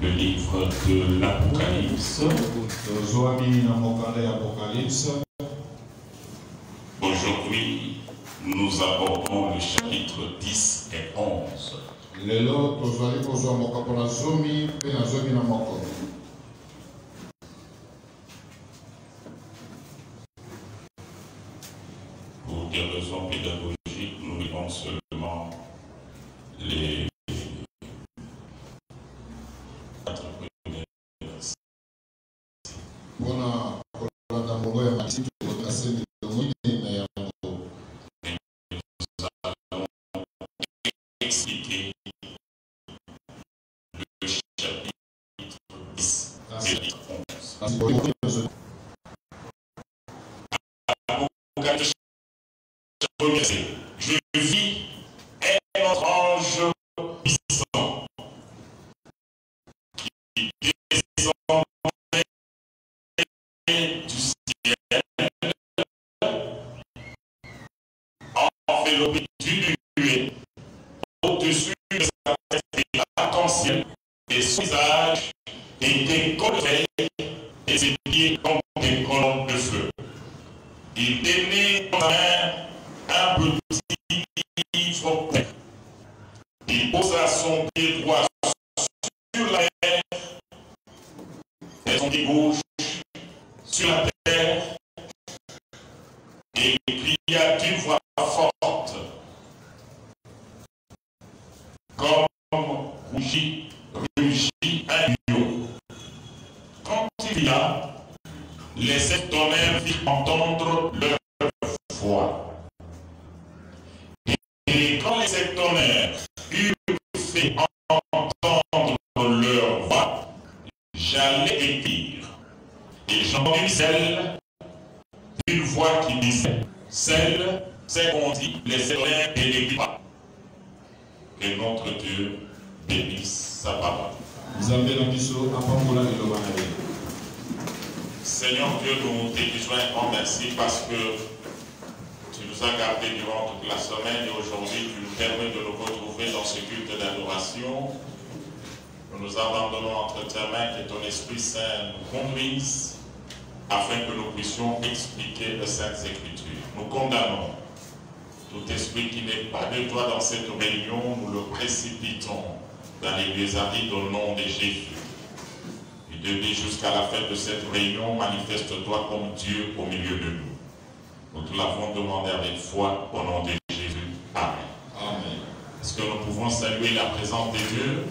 le livre de l'Apocalypse. Aujourd'hui, nous abordons le chapitre 10 et 11. Pour des raisons pédagogiques, nous lisons seulement les 4 premiers versets. Expliquer le chapitre 10 et 11. Je vis un autre ange puissant qui descendait du ciel, enveloppé d'une nuée au-dessus de sa tête et arc-en-ciel, et son visage était comme le soleil et ses pieds comme des colonnes de feu. Il tenait dans sa main un petit livre plein. Il posa son pied droit sur la mer et son pied gauche sur la terre et il cria d'une voix forte comme rugit un lion. Quand il cria, les 7 tonnerres firent entendre leur voix. Et quand les 7 tonnerres eurent fait entendre leur voix, j'allais écrire. Et j'entendis celle d'une voix qui disait, celle, c'est qu'on dit, les 7 tonnerres et les pas. Que notre Dieu bénisse sa parole. Seigneur Dieu, nous te disons un grand merci parce que tu nous as gardés durant toute la semaine et aujourd'hui tu nous permets de nous retrouver dans ce culte d'adoration. Nous nous abandonnons entre tes mains, que ton Esprit Saint nous conduise afin que nous puissions expliquer les Saintes Écritures. Nous condamnons tout esprit qui n'est pas de toi dans cette réunion, nous le précipitons dans les lieux arides au nom de Jésus. Et depuis jusqu'à la fin de cette réunion, manifeste-toi comme Dieu au milieu de nous. Nous te l'avons demandé avec foi au nom de Jésus. Amen. Amen. Est-ce que nous pouvons saluer la présence de Dieu?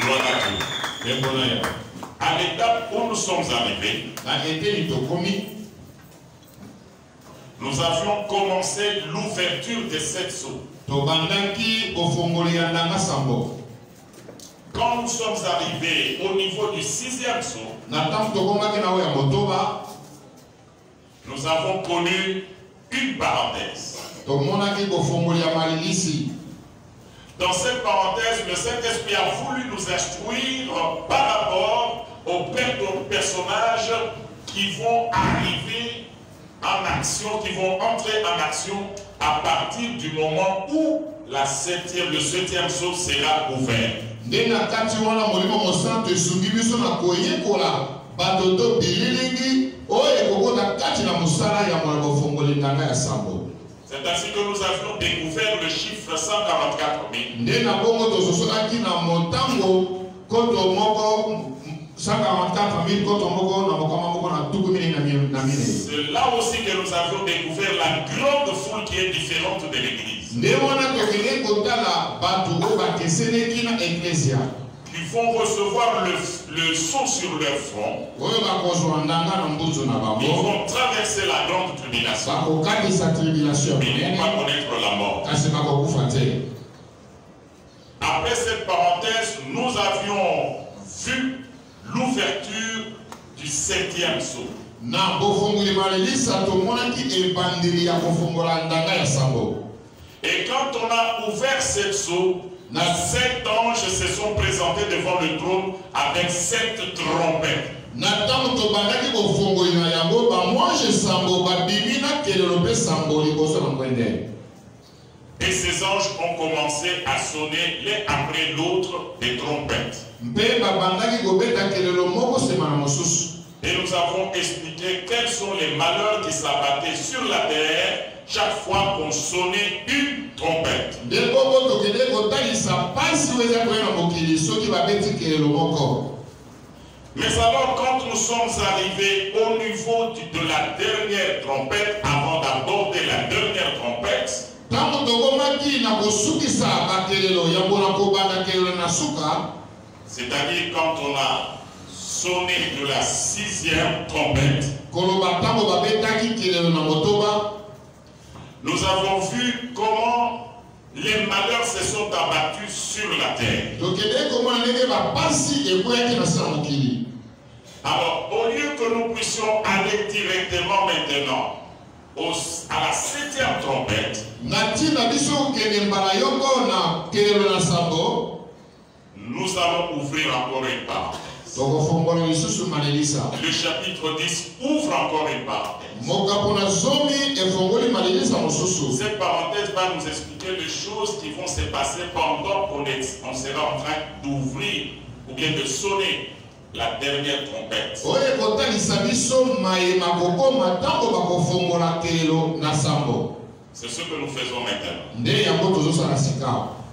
Gloire à Dieu. À l'étape où nous sommes arrivés, nous avions commencé l'ouverture de cette sceaux. Quand nous sommes arrivés au niveau du 6e sceau, nous avons connu une parenthèse. Dans cette parenthèse, le Saint-Esprit a voulu nous instruire par rapport aux personnages qui vont arriver en action, qui vont entrer en action à partir du moment où le 7e sceau sera ouvert. C'est ainsi que nous avions découvert le chiffre 144 000. C'est là aussi que nous avions découvert la grande foule qui est différente de l'Église. Qui vont recevoir le sceau sur leur front. Ils vont traverser la grande tribulation. Ils ne vont pas connaître la mort. Après cette parenthèse, nous avions vu l'ouverture du 7e sceau. Et quand on a ouvert cette sceau, 7 anges se sont présentés devant le trône avec 7 trompettes. Et ces anges ont commencé à sonner l'un après l'autre des trompettes. Et nous avons expliqué quels sont les malheurs qui s'abattaient sur la terre chaque fois qu'on sonnait une trompette. Mais alors, quand nous sommes arrivés au niveau de la dernière trompette, avant d'aborder la dernière trompette, c'est-à-dire quand on a sonné de la 6e trompette, nous avons vu comment les malheurs se sont abattus sur la terre. Alors, au lieu que nous puissions aller directement maintenant à la 7e trompette, nous allons ouvrir encore une parenthèse. Le chapitre 10 ouvre encore une parenthèse. Cette parenthèse va nous expliquer les choses qui vont se passer pendant qu'on sera en train d'ouvrir ou bien de sonner la dernière trompette. C'est ce que nous faisons maintenant.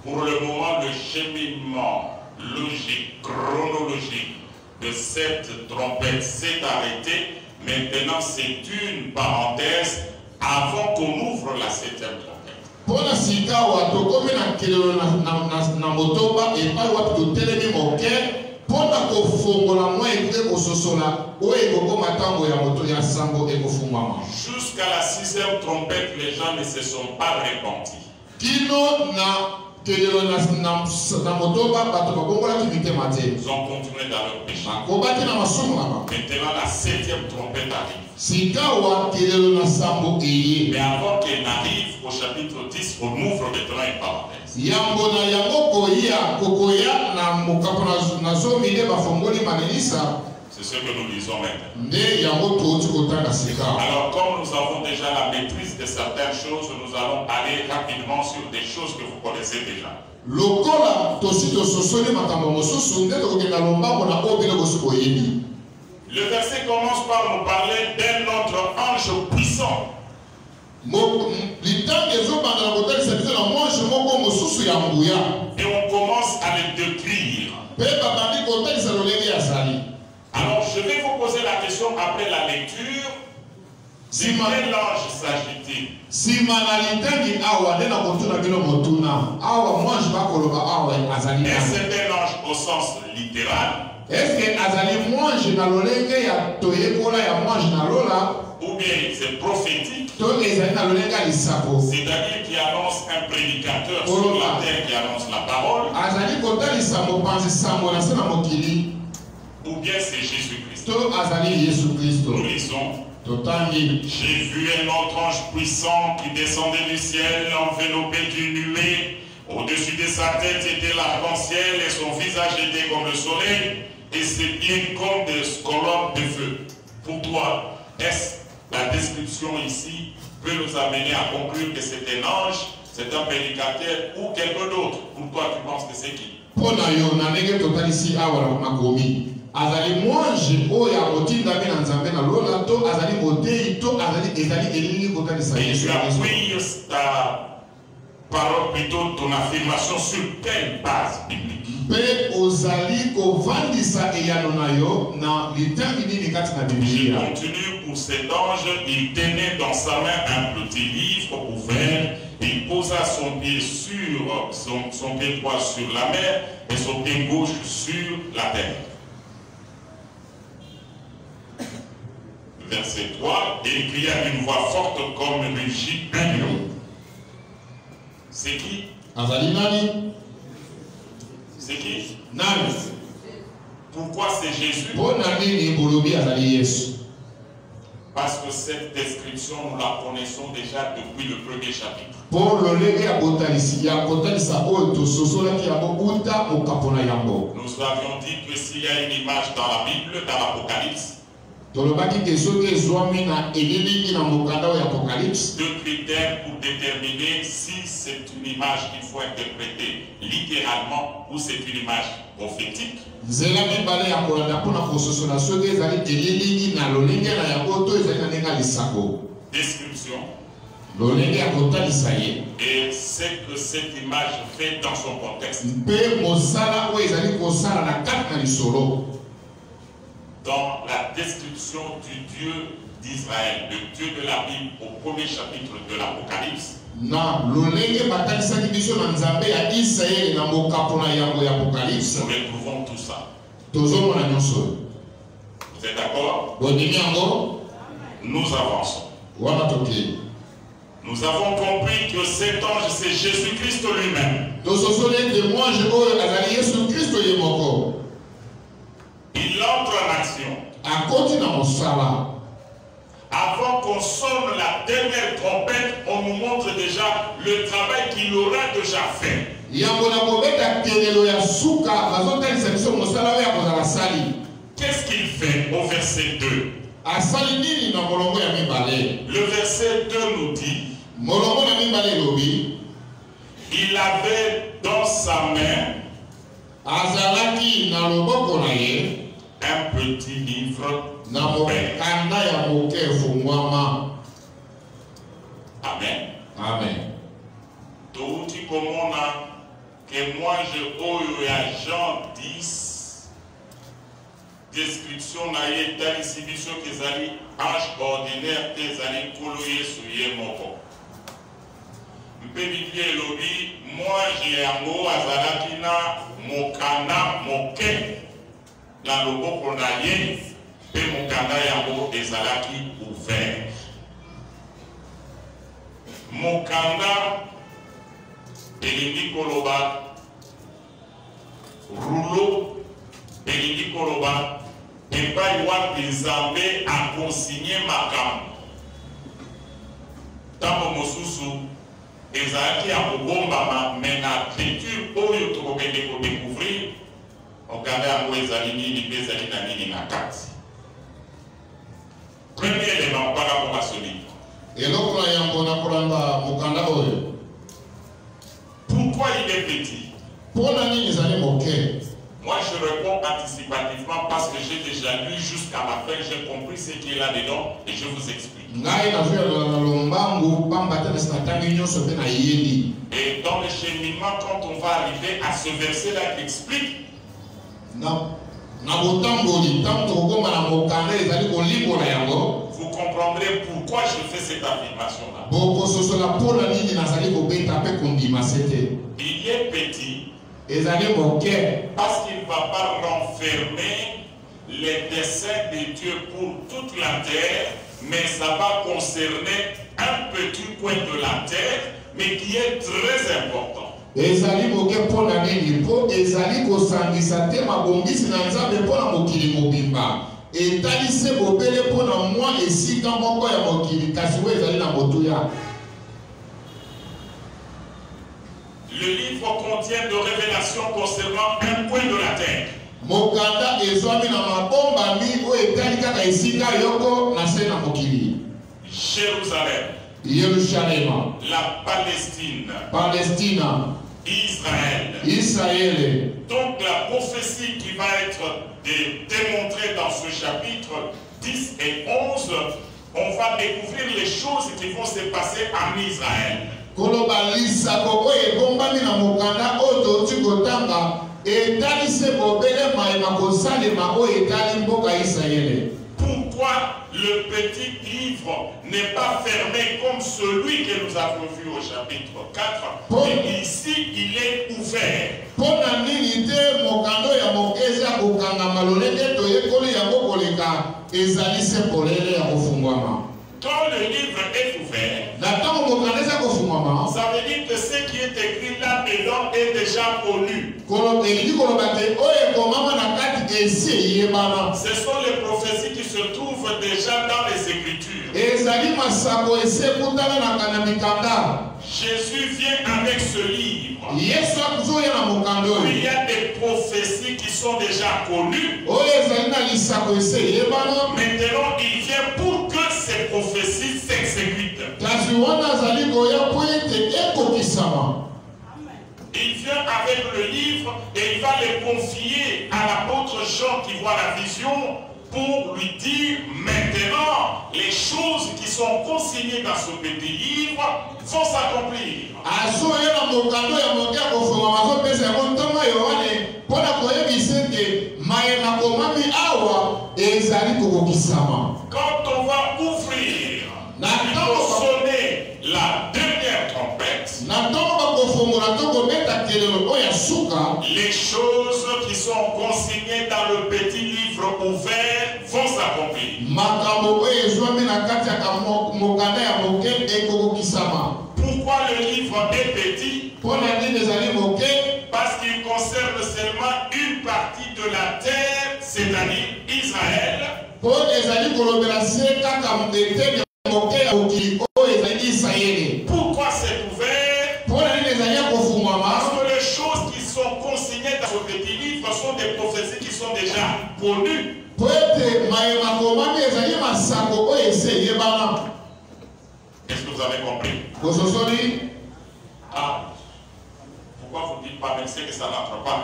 Pour le moment, le cheminement logique, chronologique de cette trompette s'est arrêté. Maintenant, c'est une parenthèse avant qu'on ouvre la 7e trompette. Jusqu'à la 6e trompette, les gens ne se sont pas repentis. Ils ont continué dans leur péché. Maintenant, la 7e trompette arrive. Mais avant qu'elle n'arrive au chapitre 10, on ouvre maintenant une parenthèse. C'est ce que nous lisons maintenant. Alors, comme nous avons déjà la maîtrise de certaines choses, nous allons aller rapidement sur des choses que vous connaissez déjà. Le verset commence par nous parler d'un autre ange puissant. Et on commence à le décrire. Alors je vais vous poser la question après la lecture. De quel ange s'agit-il? Est-ce un ange au sens littéral? Ou bien c'est prophétique? C'est-à-dire qui annonce un prédicateur sur la terre qui annonce la parole? Ou bien c'est Jésus-Christ? Nous lisons. J'ai vu un autre ange puissant qui descendait du ciel enveloppé d'une nuée. Au-dessus de sa tête était l'arc-en-ciel et son visage était comme le soleil et ses pieds comme des colonnes de feu. Pour toi, est-ce la description ici peut nous amener à conclure que c'est un ange, c'est un prédicateur ou quelqu'un d'autre? Pour toi, tu penses que c'est qui? azali mwanji oyo akotindami na nzambe na lola to azali modei to ezali elingi kotalisa Yesu. Ta parole plutôt ton affirmation sur quelle base biblique? Pe ozali kovandisa eyano na yo na litangi nini kati na Biblia. Je continue pour cet ange, il tenait dans sa main un petit livre ouvert, il posa son pied sur son pied droit sur la mer et son pied gauche sur la terre. Verset 3, et il cria d'une voix forte comme rugit un lion. C'est qui? Azali nani? C'est qui? Nani? Pourquoi c'est Jésus? Parce que cette description, nous la connaissons déjà depuis le premier chapitre. Nous avions dit que s'il y a une image dans la Bible, dans l'Apocalypse, critères pour déterminer si c'est une image qu'il faut interpréter littéralement ou c'est une image prophétique. Description. Et c'est que cette image fait dans son contexte. Dans la description du Dieu d'Israël, le Dieu de la Bible au premier chapitre de l'Apocalypse, nous retrouvons tout ça. Vous êtes d'accord? Nous avançons. Nous avons compris que cet ange, c'est Jésus-Christ lui-même. Il entre en action. Avant qu'on sonne la dernière trompette, on nous montre déjà le travail qu'il aura déjà fait. Qu'est-ce qu'il fait au verset 2? Le verset 2 nous dit, il avait dans sa main un petit livre. Amen. Amen. Tout comme on a que moi je oyo à Jean 10 description na yeta exhibition que zali ange ordinaire te zali kolo Yesu ye moko. Mpe Biblia elobi moi j'ai yango azalaki na mokanda moke na loboko na ye mpe mokanda yango ezalaki ouvert. Mokanda elingi koloba rouleau elingi koloba epai wapi Nzambe akonsigne makambo. Ntango mosusu ezalaki ya kobombama me na lecture oyo tokokende kodécouvrir okanda yango ezali nini mpe ezali na nini na kati. Premier élément par rapport à ce livre. Pourquoi il est petit? Moi je réponds anticipativement parce que j'ai déjà lu jusqu'à la fin, j'ai compris ce qui est là-dedans et je vous explique. Et dans le cheminement, quand on va arriver à ce verset-là qui explique, vous comprendrez pourquoi je fais cette affirmation-là. Il est petit parce qu'il ne va pas renfermer les desseins de Dieu pour toute la terre, mais ça va concerner un petit coin de la terre, mais qui est très important. Ezali moke pona nini po ezali kosangisa te mabongisi na Nzambe pona mokili mobimba etalise bobele pona mwa esika moko ya mokili kasi we ezali na motuya. Le livre contient de révélations concernant un coin de la terre. Mokanda ezwami na mabomba mi o etali kaka esika yoko na se na mokili. Jérusalem, Yerusalem, la Palestine, Palestina, Israël. Donc la prophétie qui va être démontrée dans ce chapitre 10 et 11, on va découvrir les choses qui vont se passer en Israël. Pourquoi le petit livre n'est pas fermé comme celui que nous avons vu au chapitre 4, mais ici il est ouvert. Quand le livre est ouvert, ça veut dire que ce qui est écrit là-dedans est déjà connu. Ce sont les prophéties qui se trouvent déjà dans les Écritures. Jésus vient avec ce livre. Il y a des prophéties qui sont déjà connues. Maintenant, il vient pour que ces prophéties s'exécutent. Il vient avec le livre et il va les confier à l'apôtre Jean qui voit la vision pour lui dire maintenant les choses qui sont consignées dans ce petit livre vont s'accomplir. Quand on va ouvrir, il faut sonner la dernière trompette. Les choses qui sont consignées dans le petit livre ouvert vont s'accomplir. Pourquoi le livre est petit? Parce qu'il concerne seulement une partie de la terre, c'est-à-dire Israël. Pourquoi c'est ouvert? Parce que les choses qui sont consignées dans ce petit livre sont des prophéties qui sont déjà connues. Est-ce que vous avez compris? Ah, pourquoi vous dites pas même que ça n'entre pas?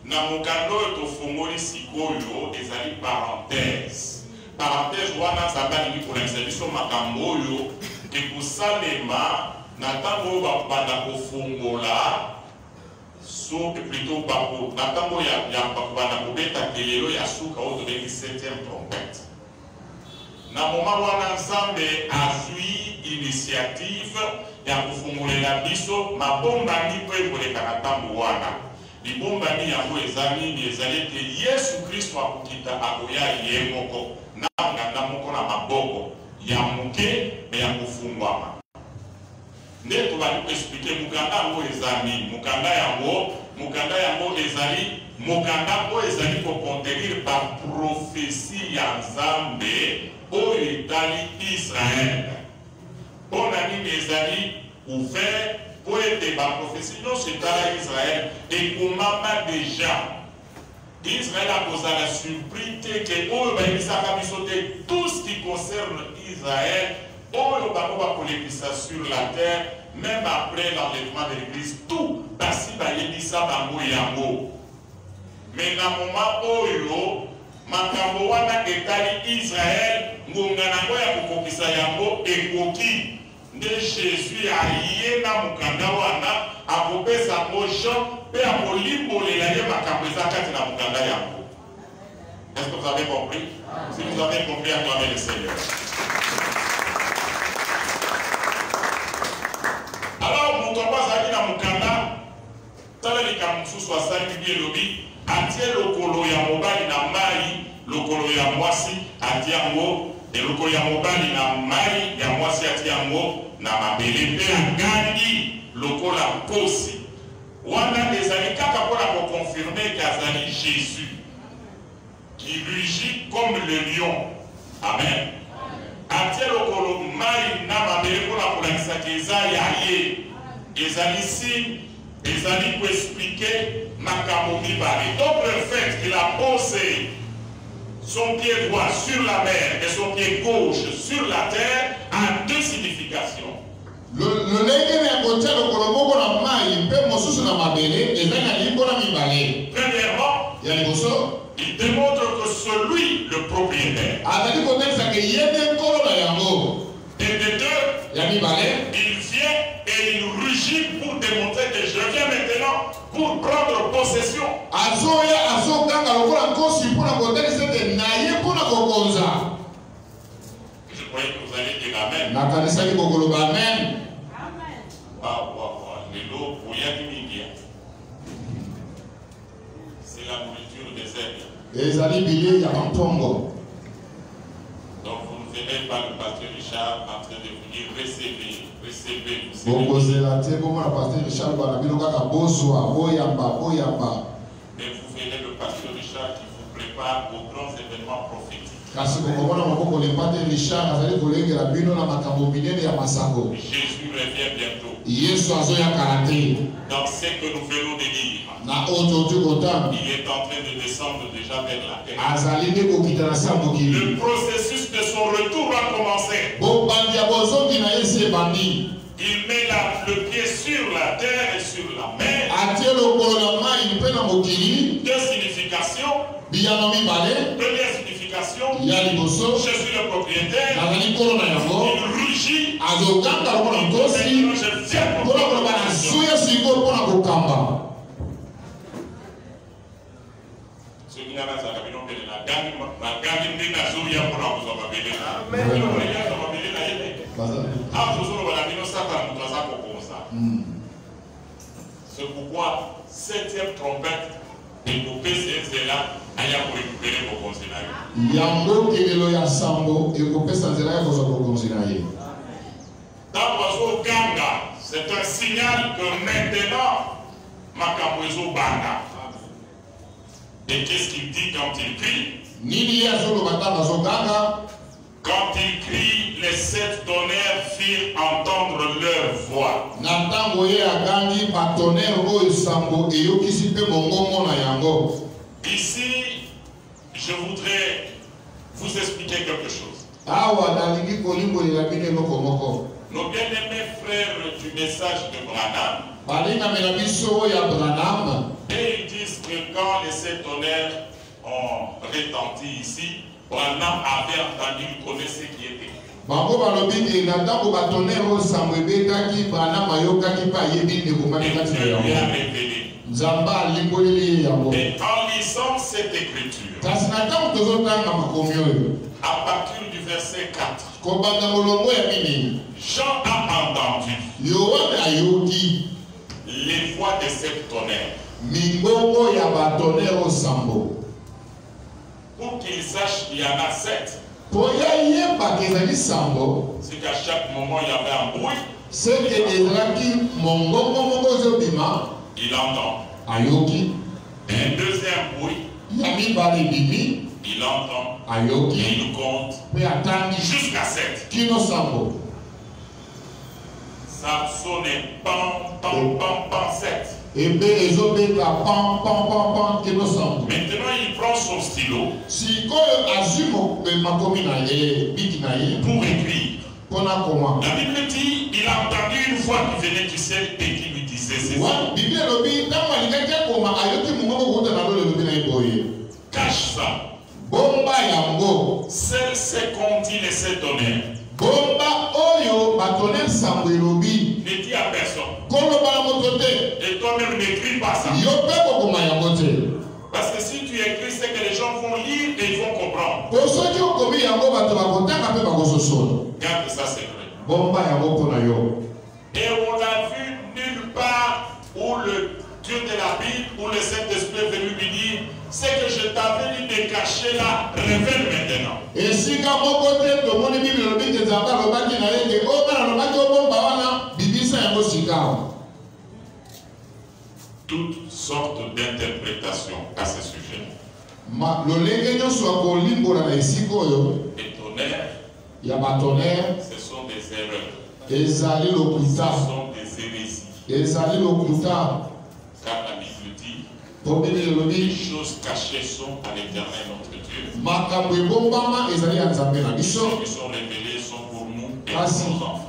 Na mukando to fongoli sikoyo ezali parenthèse. Parenthèse wana sabani pour l'exhibition makamboyo ke kusalema na tango banda ko fongola so plutôt bako na tango ya banda ko beta kelelo ya suka o de 17e trompette. Na moment wana nzambe azui initiative ya kufongolela biso mabomba ni pe koleka na tango wana. Libombani yango ezali ke Yesu Kristo akukita akoya yemoko na nganda moko na maboko ya muke me ya kufungwama. Nde to bali expliquer mukanda yango ezali mukanda yango ezali mukanda o ezali ko contenir par prophétie ya Nzambe oyo etali Israël. Bonani ezali ouvert pour être ma prophétie, non, c'est à Israël. Et comment déjà Israël a posé la surprise que tout ce qui concerne Israël, on va collecter ça sur la terre, même après l'enlèvement de l'église, tout, parce qu'il y a ça dans mais dans le moment où makambo wana etali Israël, ngonganango ya kokokisa yango ekoki. De Jésus a yé na mukanda wana akopesa motion pe akolimbolela ye makambo ezakati na mukanda yango. Est-ce que vous avez compris? Si vous avez compris, acclamez le Seigneur. Alors mutomba zaki na mukanda tala likamususu asali biye lobi atie lokolo ya mobali na mai lokolo ya mwasi atiango et le koya mobali na mai ya mwasi atiango na mabele pe angandi lokola posi wana ezali kaka mpona koconfirmer qu'azali Jésus qui rugit comme le lion. Amen. Atie lokolo mai na mabele mpona kolakisa ke eza ya ye ezali signe ezali koexpliquer makambo mibale. Donc le fait qu'il a posé son pied droit sur la mer et son pied gauche sur la terre a deux significations. Premièrement, il démontre que celui, le propriétaire, et de deux, il vient et il rugit pour démontrer que je viens maintenant pour prendre possession. Je croyais que vous allez dire Amen. Amen. C'est la nourriture des aigles. Donc vous ne verrez pas le pasteur Richard en train de vous dire recevez. Mais vous verrez le pasteur Richard qui vous prépare aux grands événements prophétiques. Jésus revient bientôt. Dans ce que nous venons de dire, il est en train de descendre déjà vers la terre. Le processus de son retour va commencer. Il met le pied sur la terre et sur la mer. Deux significations. Première signification, je suis le propriétaire. Il rugit. C'est pourquoi septième trompette et pour c'est là, il y a pour récupérer vos conseils. Dans l'oiseau Ganga, c'est un signal que maintenant, Makamoizo Banga. Et qu'est-ce qu'il dit quand il crie? Quand il crie, les 7 tonnerres firent entendre leur voix. Ici, je voudrais vous expliquer quelque chose. Nos bien-aimés frères du message de Branham, et ils disent que quand les 7 tonnerres ont retenti ici, Branham avait entendu, il connaissait ce qui était. Et Dieu lui a révélé. Et en lisant cette écriture, à partir du verset 4, Jean a entendu les voix de cette tonnerre. Pour qu'il sache qu'il y en a 7. C'est qu'à chaque moment il y avait un bruit. Il entend. Un deuxième bruit. Il entend. Et il compte. Jusqu'à 7. Ça sonne pam pam pam pam 7. Maintenant il prend son stylo pour écrire. La Bible dit il a entendu une voix qui venait du ciel et qui lui disait ceci. Cache ça. Seul c'est qu'on dit les 7 tonnerres. Ne dis à personne. Et toi-même n'écris pas ça. Parce que si tu écris, c'est que les gens vont lire et ils vont comprendre. Garde ça secret. Et on l'a vu nulle part où le Dieu de la Bible, où le Saint-Esprit est venu lui dire, c'est que je t'avais dit de cacher là, révèle maintenant. Toutes sortes d'interprétations à ce sujet. Et tonnerre, ce sont des erreurs. Ce sont des hérésies. Car la Bible dit, les choses cachées sont à l'Éternel notre Dieu. Les choses qui sont révélées sont pour nous et pour nos enfants.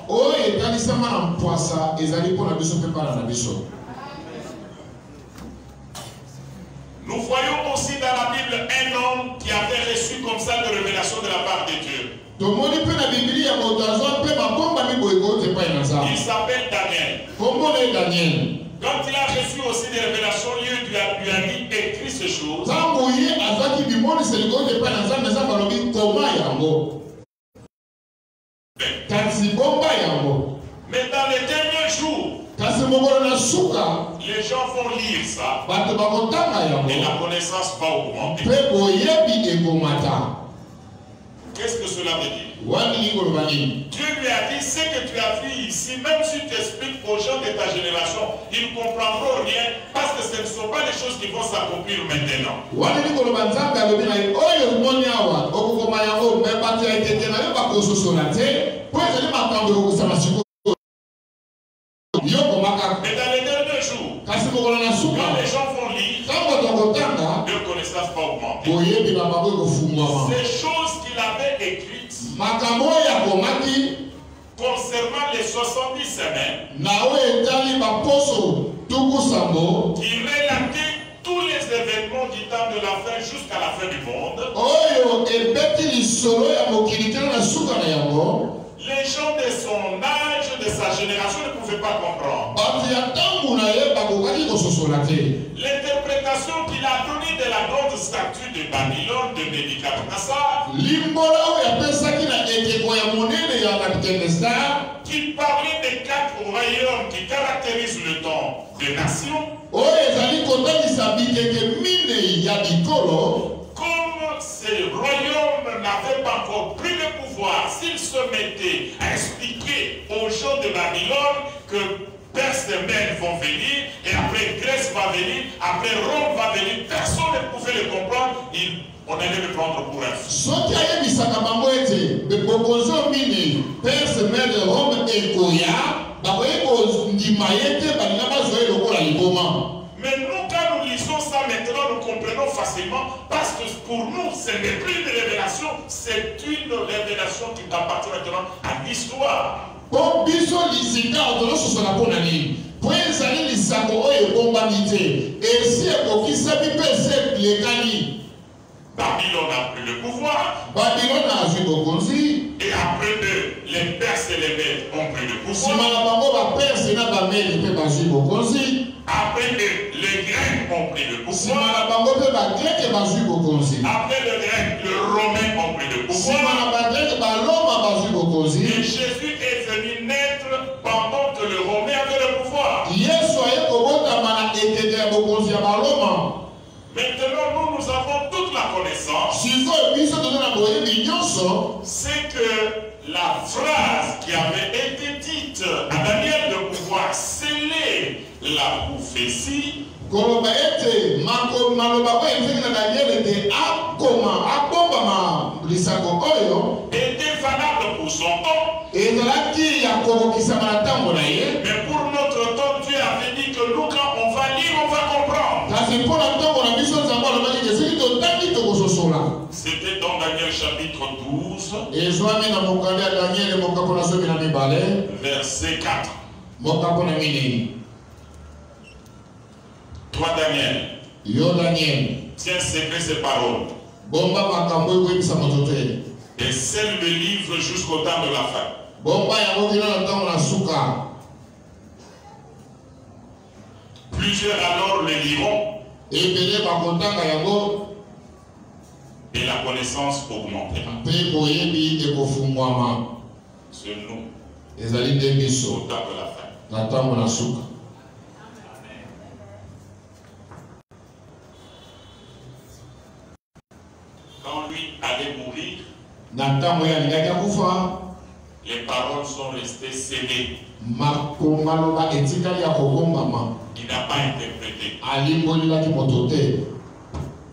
Nous voyons aussi dans la Bible un homme qui avait reçu comme ça de révélation de la part de Dieu. Il s'appelle Daniel. Quand il a reçu aussi des révélations, Dieu lui a dit écris ces choses. Mais dans les derniers jours, les gens vont lire ça et la connaissance va augmenter. Qu'est-ce que cela veut dire? Dieu lui a dit ce que tu as vu ici, même si tu expliques aux gens de ta génération, ils ne comprendront rien parce que ce ne sont pas les choses qui vont s'accomplir maintenant. Mais dans les derniers jours, quand les gens vont lire, leur connaissance va augmenter. Ces choses qu'il avait écrites concernant les 70 semaines, qui relataient tous les événements du temps de la fin jusqu'à la fin du monde. Les gens de son âge, de sa génération ne pouvaient pas comprendre. L'interprétation qu'il a donnée de la grande statue de Babylone de Nebuchadnezzar, qui parlait des 4 royaumes qui caractérisent le temps des nations. Comme ces royaumes n'avaient pas encore pris le pouvoir, s'ils se mettaient à expliquer aux gens de Babylone que Perse et Mèdes vont venir, et après Grèce va venir, après Rome va venir, personne ne pouvait le comprendre, on allait le prendre pour un fou. Mais nous, quand nous lisons ça maintenant, nous comprenons facilement, parce que pour nous, ce n'est plus une révélation, c'est une révélation qui appartient maintenant à l'histoire. Babylone a pris le pouvoir. Et après eux, les Perses et les Mèdes ont pris le pouvoir. Après eux, les Grecs ont pris le pouvoir. Après le Grec, les Romains ont pris le pouvoir. Et Jésus est venu naître pendant que le Romain avait le pouvoir. Maintenant, nous avons toute la connaissance. C'est que la phrase qui avait été dite à Daniel de pouvoir sceller la prophétie était valable pour son temps. Mais pour notre temps, Dieu avait dit que nous, quand on va lire, on va comprendre. C'était dans Daniel chapitre 12, verset 4. Toi Daniel, tiens secret ces paroles et scelle le livre jusqu'au temps de la fin. Plusieurs alors le liront et la connaissance augmentera. Sur nous, au temps de la fin. Quand lui allait mourir, les paroles sont restées scellées. Il n'a pas interprété.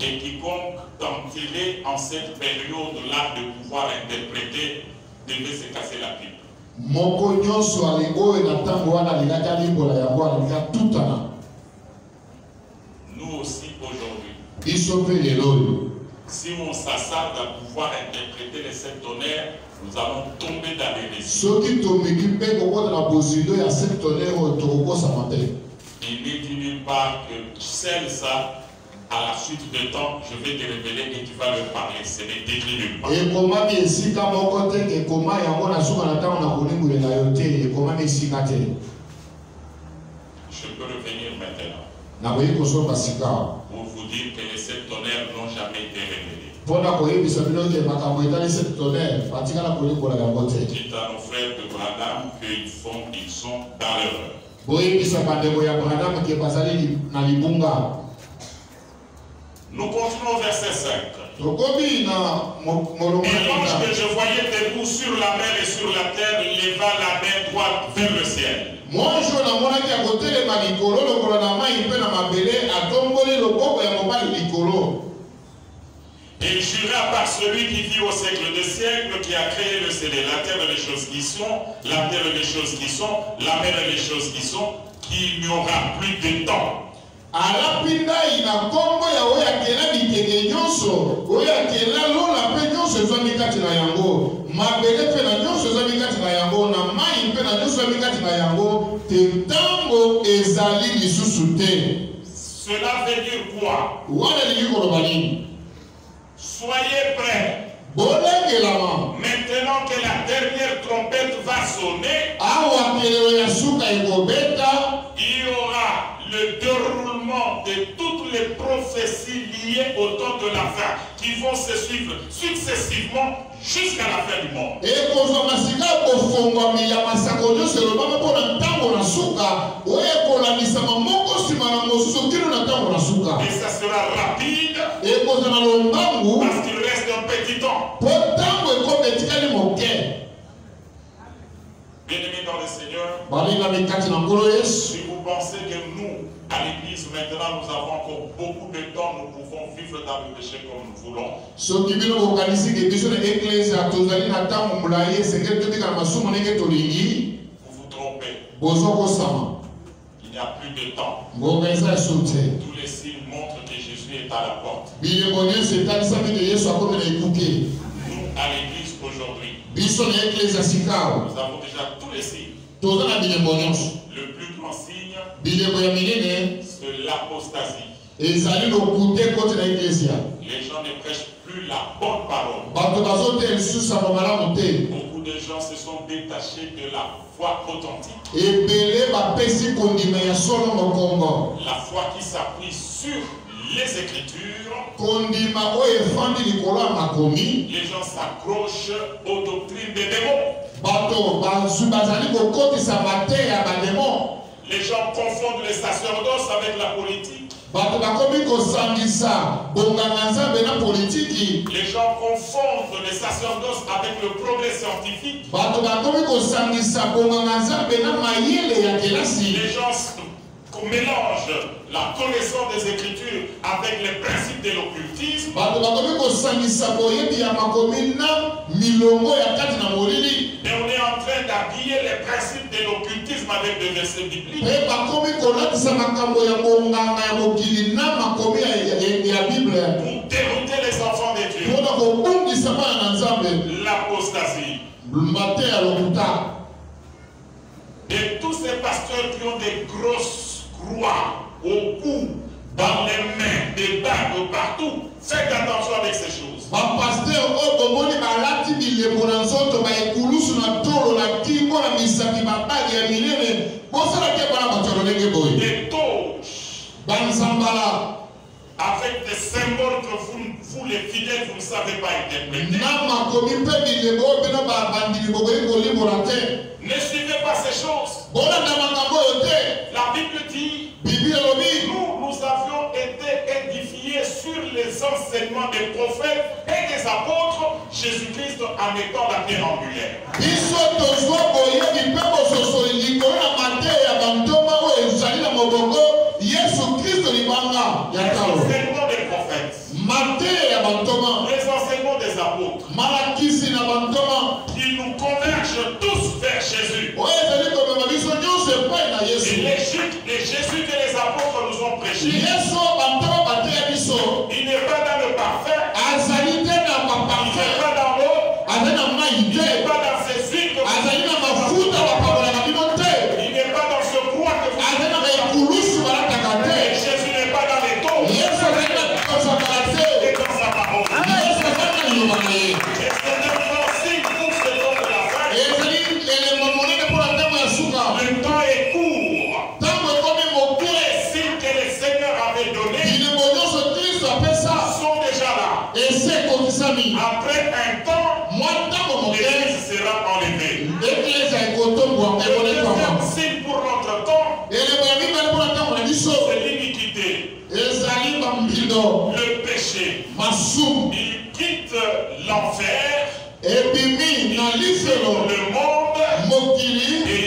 Et quiconque tenterait en cette période-là de pouvoir interpréter devait se casser la pipe. Nous aussi aujourd'hui, si on s'assarde à pouvoir interpréter les 7 tonnerres, nous allons tomber dans les récits. Il n'est dit nulle part que celle ça, à la suite du temps, je vais te révéler et tu vas leur parler. Ce n'est écrit nulle part. Je peux revenir maintenant pour vous dire que les 7 tonnerres n'ont jamais été révélés. Dites à nos frères de Branham qu'ils sont dans l'erreur. Nous continuons au verset 5. Et l'ange que je voyais debout sur la mer et sur la terre leva la main droite vers le ciel. Et il jura par celui qui vit au siècle des siècles, qui a créé le ciel et la terre et les choses qui sont, la terre et les choses qui sont, la mer et les choses qui sont, qu'il n'y aura plus de temps. Alapinda ina kombo ya oya kela bitege nyonso oya kela lola pe nyonso ezwa mikati na yango mabele pe na nyonso ezwa mikati na yango na mai pe na nyonso ezwa mikati na yango te ntango ezali lisusu te. Cela veut dire quoi? Wana lingi koloba nini? Soyez prêts. Bolengelama. Maintenant que la dernière trompette va sonner, awa kelelo ya suka ekobeta, il y aura le déroulement de toutes les prophéties liées au temps de la fin qui vont se suivre successivement jusqu'à la fin du monde. Et ça sera rapide parce qu'il reste un petit temps. Bien-aimés dans le Seigneur, si vous pensez que nous, à l'église, maintenant, nous avons encore beaucoup de temps, nous pouvons vivre dans le péché comme nous voulons. Vous vous trompez. Il n'y a plus de temps. Tous les signes montrent que Jésus est à la porte. Nous, à l'église aujourd'hui, nous avons déjà tous les signes. Le plus grand signe, c'est l'apostasie. Les gens ne prêchent plus la bonne parole. Beaucoup de gens se sont détachés de la foi authentique. La foi qui s'appuie sur les Écritures. Les gens s'accrochent aux doctrines des démons. Les gens confondent les sacerdoces avec la politique. Les gens confondent les sacerdoces avec le progrès scientifique. Les gens mélangent la connaissance des Écritures avec les principes de l'occultisme. Et on est en train d'habiller les principes de l'occultisme avec des versets bibliques. Pour dérouter les enfants de Dieu. L'apostasie. Et tous ces pasteurs qui ont des grosses croix au cou, dans les mains, des bagues partout, faites attention avec ces choses. Des toges avec des symboles que vous les fidèles, vous ne savez pas interpréter. Ne suivez pas ces choses. La Bible dit, nous avions été édifiés sur les enseignements des prophètes et des apôtres, Jésus-Christ en étant la pierre angulaire. Les enseignements des prophètes, les enseignements des apôtres, qui nous convergent tous vers Jésus. Et les Jésus que les apôtres nous ont prêché, il n'est pas dans le parfait, il n'est pas dans l'eau, il n'est pas dans ses huiles que vous il n'est pas dans ce poids que vous et Jésus n'est pas dans les taux, il est dans sa parole. Et c'est un grand signe pour ce temps de la fin. Le temps est court. Les signes que le Seigneur avait donnés sont déjà là. Après un temps, l'Église sera enlevée. Le deuxième signe pour notre temps, c'est l'iniquité. Le péché. Il quitte l'enfer, il quitte le monde et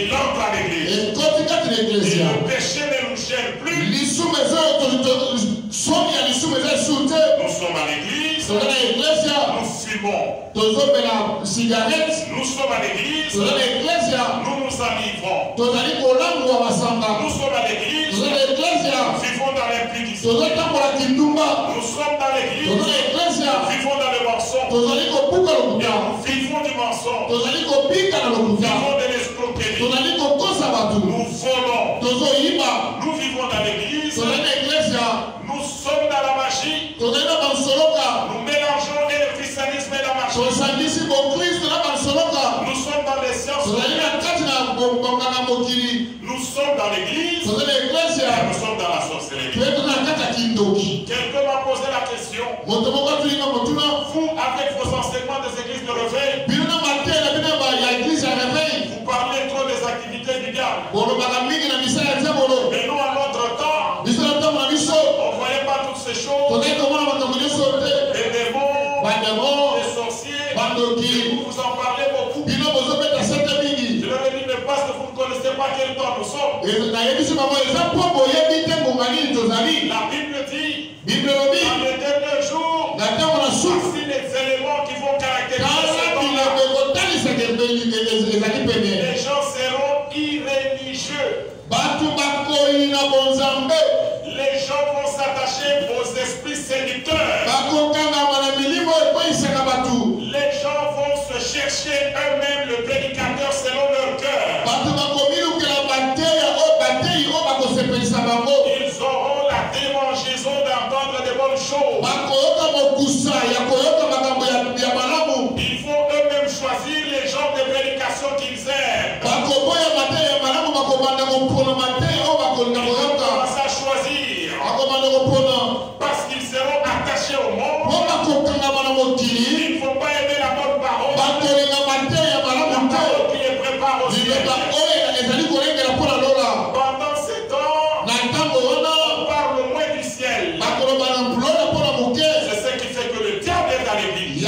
il entre à l'église. Et le péché ne nous gêne plus. Nous sommes à l'église, fumons. Nous sommes à l'église. Nous nous enivrons. Nous sommes à l'église. Nous vivons dans l'impudicité. Nous sommes dans l'église. Nous vivons dans le mensonge. Nous vivons du mensonge. Nous vivons de l'escroquerie. Nous volons. Nous vivons dans l'église. Nous sommes dans la magie. Nous mélangeons et le christianisme et la magie. Nous sommes dans les sciences. Nous sommes dans l'église. Nous sommes dans la sorcellerie. Quelqu'un m'a posé la question. Vous, avec vos enseignements des églises de réveil, vous parlez trop des activités du diable. Mais nous, à notre temps, on ne voyait pas toutes ces choses. Les démons, les sorciers, vous en parlez beaucoup. Je leur ai dit, mais parce que vous ne connaissez pas quel temps nous sommes. La Bible dit, dans les derniers jours, voici les éléments qui vont caractériser ce temps-là. Les gens seront irréligieux. Les gens vont s'attacher aux esprits séducteurs. Les gens vont se chercher eux-mêmes le prédicateur selon leur cœur. Ils auront la démangeaison d'entendre de bonnes choses. Ils vont eux-mêmes choisir les genres de prédication qu'ils aiment. Ils commencent à choisir parce qu'ils seront attachés au monde. Ils ne vont pas aimer la bonne parole. La parole qui les prépare au ciel. Pendant ces temps, on parle moins du ciel. C'est ce qui fait que le diable est dans l'église.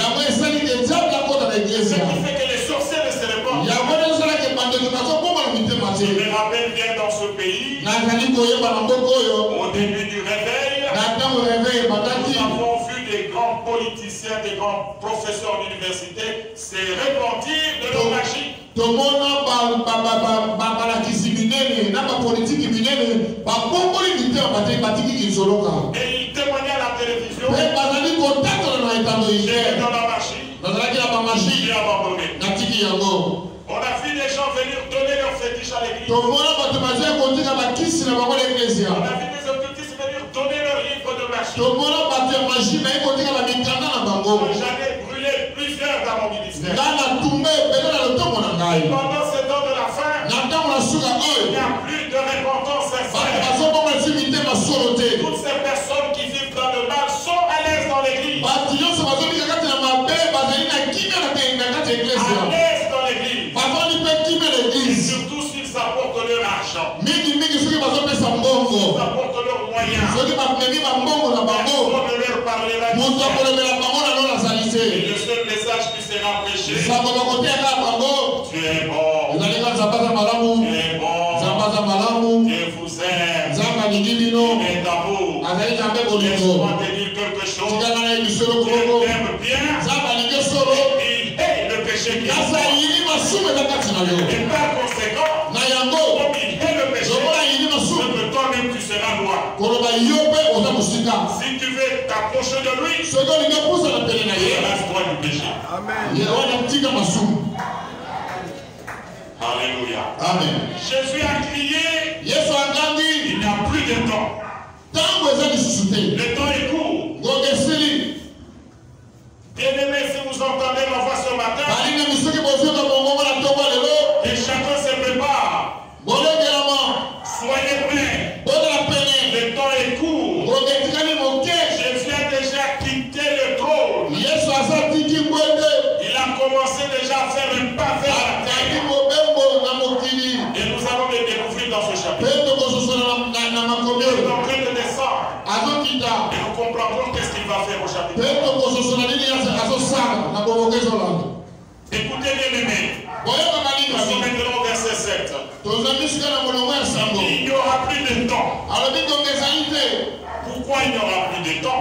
C'est ce qui fait que les sorciers ne se répandent. Je me rappelle bien dans ce pays, au début du réveil, nous avons vu des grands politiciens, des grands professeurs d'université se repentir de leur magie. Et ils témoignaient à la télévision. J'étais dans la magie. J'ai abandonné. On a vu les gens venir donner leur fétiche à l'église. On a vu des occultistes venir donner leur livre de magie. J'en ai brûlé plusieurs dans mon ministère. Pendant ce temps de la fin, il n'y a plus de repentance sincère. Toutes ces personnes qui vivent dans le mal sont à l'aise dans l'église. À l'aise dans l'église. Et surtout s'ils apportent leur argent. S'ils apportent leurs moyens. Personne ne leur parlera du ciel. Et le seul message qui sera prêché, tu es bon. Tu es bon. Dieu vous aime. Il est d'amour. Laisse-moi te dire quelque chose. Dieu t'aime bien. Il hait le péché qui est mort. Et par conséquent, comme il hait le péché, même toi-même tu seras noir. Si tu veux t'approcher de lui, relâche-toi du péché. Amen. Alléluia. Amen. Jésus a crié, il n'y a plus de temps. Le temps est court. Bien-aimés, si vous entendez ma voix ce matin, et chacun se prépare. Soyez prêts. Le temps est court. Jésus a déjà quitté le trône. Il a commencé déjà à faire un pas vers la terre. Et nous allons le découvrir dans ce chapitre. Il est en train de descendre. Et nous comprendrons qu'est-ce qu'il va faire au chapitre. Écoutez bien aimés. Nous sommes maintenant au verset 7. Il n'y aura plus de temps. Pourquoi il n'y aura plus de temps?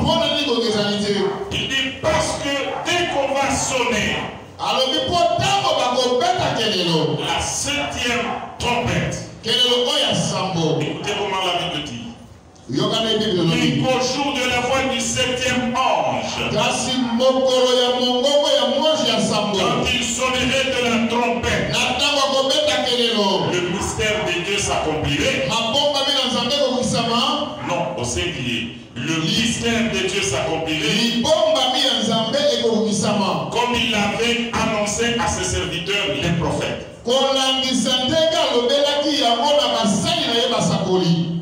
Il dit parce que dès qu'on va sonner alors il faut tango bakobeta kelelo la 7e trompette. kelelo oya sambo. Écoutez comment la Bible dit. Yokana Bible no Et dit qu'au jour de la voix du 7e ange, kasi mokolo ya mongongo ya moji ya sambo quand il sonnerait de la trompette, na tango bakobeta kelelo le mystère de Dieu s'accomplirait. mabomba mina nzambe kokisama Non, au singulier. Le mystère de Dieu s'accomplirait libomba mina nzambe ekokisama comme il l'avait annoncé à ses serviteurs, les prophètes. kolangisa ndenge alobelaki yango na basali na ye basakoli.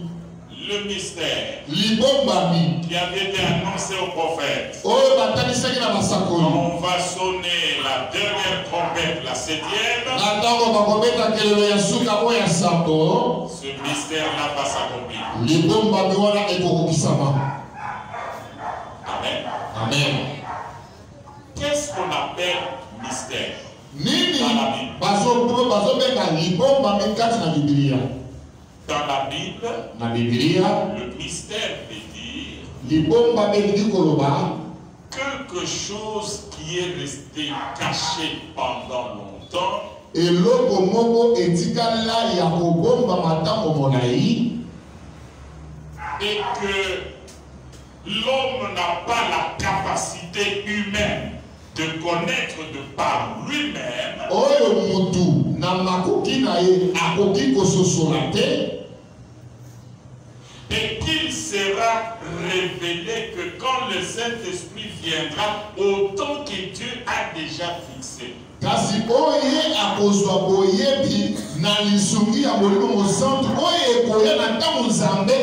Le mystère libombami qui avait été annoncé aux prophètes. oyo batanisaki na basakoli. On va sonner la dernière trompette, la 7e. na ntango bakobeta kelelo ya suka oyo ya sambo Ce mystère-là va s'accomplir. libombami wana ekokokisama. Amen. Amen. Qu'est-ce qu'on appelle mystère? Nini bazobenga libombami kati na Biblia? Dans la Bible, Na Biblia le mystère veut dire libombami elingi koloba quelque chose qui est resté caché pendant longtemps eloko moko etikala ya kobombama ntango molai et que l'homme n'a pas la capacité humaine de connaître de par lui-même. oyo mutu na makoki na ye akoki kososola te. Et qu'il sera révélé que quand le Saint-Esprit viendra, au temps que Dieu a déjà fixé. kasi oyo ye akozwa boyebi na lisungi ya molimo mosantu oyo ekoya na ntango nzambe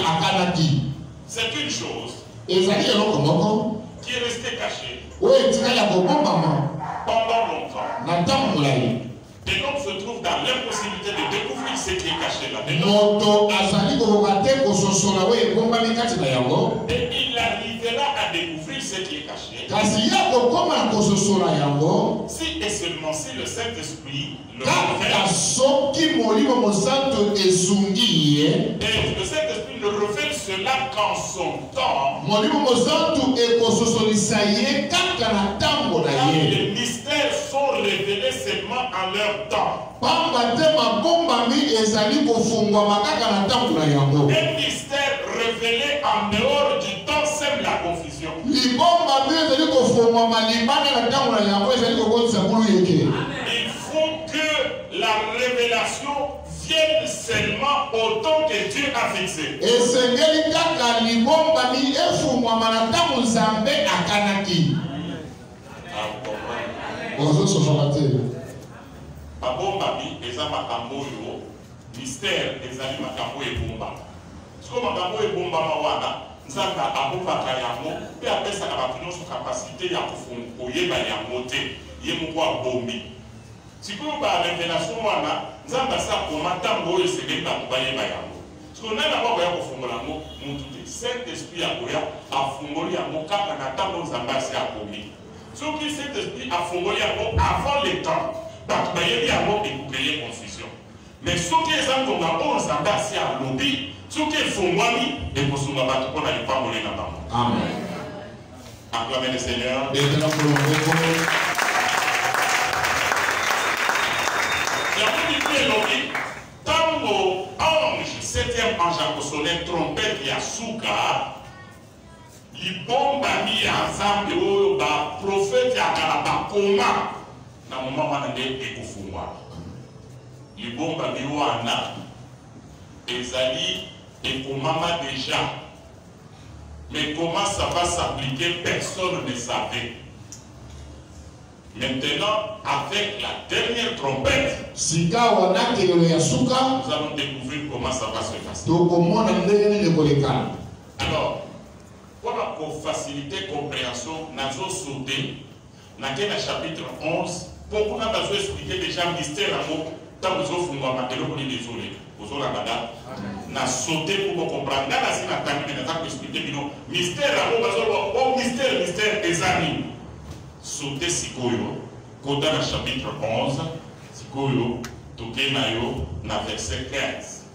akanaki. C'est une chose ezali eloko moko qui est restée cachée oyo etika ya kobombama pendant longtemps. na ntango molai. Et l'homme se trouve dans l'impossibilité de découvrir ce qui est caché là-dedans. moto azali kokoka te kososola oyo ebombami kati na yango. Et il arrivera à découvrir ce qui est caché kasi ya kokoma na kososola yango si et seulement si le Saint-Esprit le kaka révèle. soki molimo mosantu esungi ye. Et le Saint-Esprit le révèle cela qu'en son temps, molimo mosantu ekososolisa ye kaka na ntango na quand ye. les mystères sont révélés seulement en leur temps. pamba te mabombami ezali kofungwama kaka na ntango na yango. Un mystère révélé en dehors du temps sème la confusion. libombami ezali kofungwama libanda na ntango na yango ezali kokotisa nkulu yeke. Il faut que la révélation vienne seulement au temps que Dieu a fixé. esengeli kaka libombami efungwama na ntango nzambe akanaki. ozososola te. Babombami eza makambo oyo mystère ezali makambo ebombama. Siko makambo ebombama wana nzambe abombaka yango mpe apesaka bato nyonso kapasité ya koyeba yango te ye moko abombi. Sikoyo barevelation wana nzambe asa akoma ntango oyo esengeli bato bayeba yango. Siko nani akoya kofungola yango mutu te. Saint-Esprit akoya afungoli yango kaka na ntango nzambe asi akomi. Soki Saint-Esprit afungoli yango avant le temps, bato bayebi yango ekokeye confusion. Mais soki eza ngonga oyo nzambe asi alobi, soki efungwami ekosunga bato mpona lipamboli na bango. Amen. Acclamez le Seigneur. Yango bibi elobi ntango ange 7e ange akosone trompete ya suka libombami ya nzambe oyo baprofete ya kala bakoma na moma wana nde ekofungwa. Libombami wana ezali ekomama déjà, mais comment ça va s'appliquer, personne ne savait. Maintenant, avec la dernière trompette, sika wana kelelo ya suka nous allons découvrir comment ça va se passer. tokomona ndenge nini ekolekana. Alors, pour faciliter la compréhension, nous allons sauter dans le chapitre 11. Pourquoi nous allons expliquer déjà le mystère d'amour. Tant que vous avez désolé, vous avez na sauté pour comprendre. Là, c'est la table, mais nous expliquer le mystère d'amour. Oh, mystère des amis. Sauter Sikoyo, dans le chapitre 11, Sikoyo, Tokenayo, dans verset 15.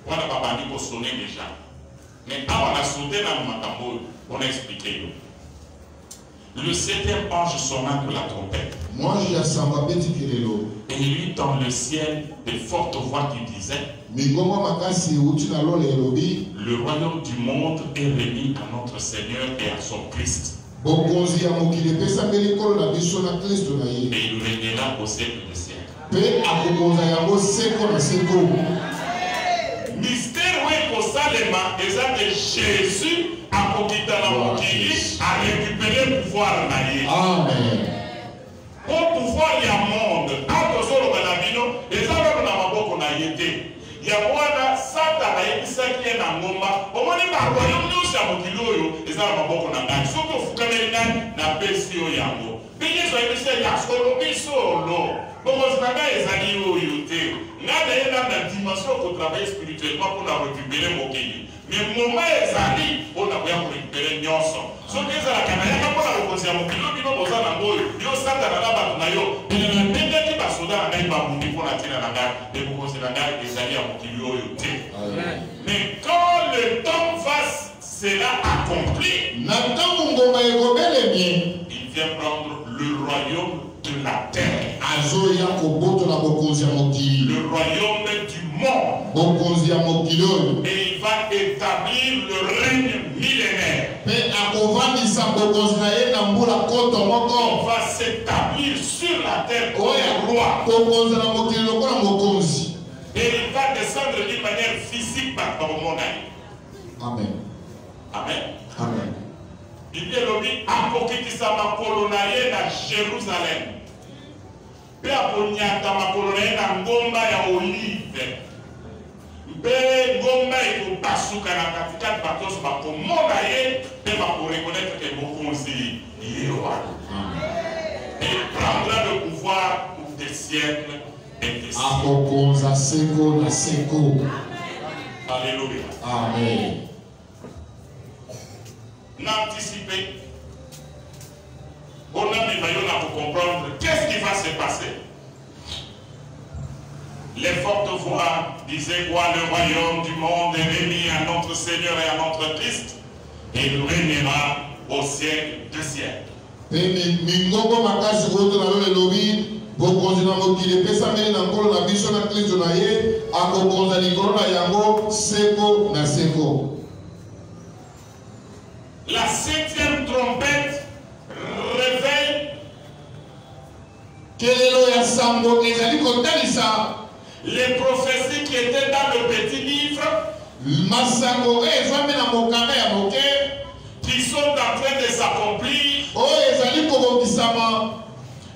On n'a pas dit qu'on sonnait déjà. Mais quand on a sauté dans le matambo, on a expliqué. Le 7e ange sonna de la trompette. Et il y eut dans le ciel de fortes voix qui disaient: le royaume du monde est remis à notre Seigneur et à son Christ. Et il régnera au siècle des siècles. Mystère oui pour Salema, et ça de Jésus a récupéré le pouvoir. Amen. Pour pouvoir il y a monde, et ça va dans ma été. Il y a moi Satan et Isaki et Nangoma. Au moins, il y a un kilo, et ça va beaucoup dans la surtout Fukamelina, n'a pas si au Yango. Mais ils ont essayé à solo, mais solo. Bon, on a des amis au Yoté. N'a la dimension pour travailler spirituellement pour la récupérer mon pays. Mais mon maître amis, on a bien récupérer Nyonson. Ce qui est à la Canada, pour la reposer à mon kilo, il va poser à la molle. Il y a Satan à la bataille. Il y a un bébé qui va sauter à la main pour la tirer à la gare. Et pour poser la gare, des alliés à mon kilo. Mais quand le temps sera accompli, il vient prendre le royaume de la terre, le royaume du monde, et il va établir le règne millénaire. Il va s'établir sur la terre comme roi. Et il va descendre d'une manière physique par le monde. Amen. Amen. Amen. Il dit l'objet apokitisa makolonaye na Jérusalem. Pe aponyata makolonaye na ngomba ya olive. Pe ngomba ikopasuka na katikati batos bakomona ye pe bakoreconnaître que mokonzi yewa. Et il prendra le pouvoir pour des siècles. Alléluia. Amen. N'anticiper. On a mis pour comprendre qu'est-ce qui va se passer. Les fortes voix disaient quoi? Le royaume du monde est remis à notre Seigneur et à notre Christ, et il régnera au siècle des siècles. La 7e trompette réveille les prophéties qui étaient dans le petit livre, qui sont en train de s'accomplir.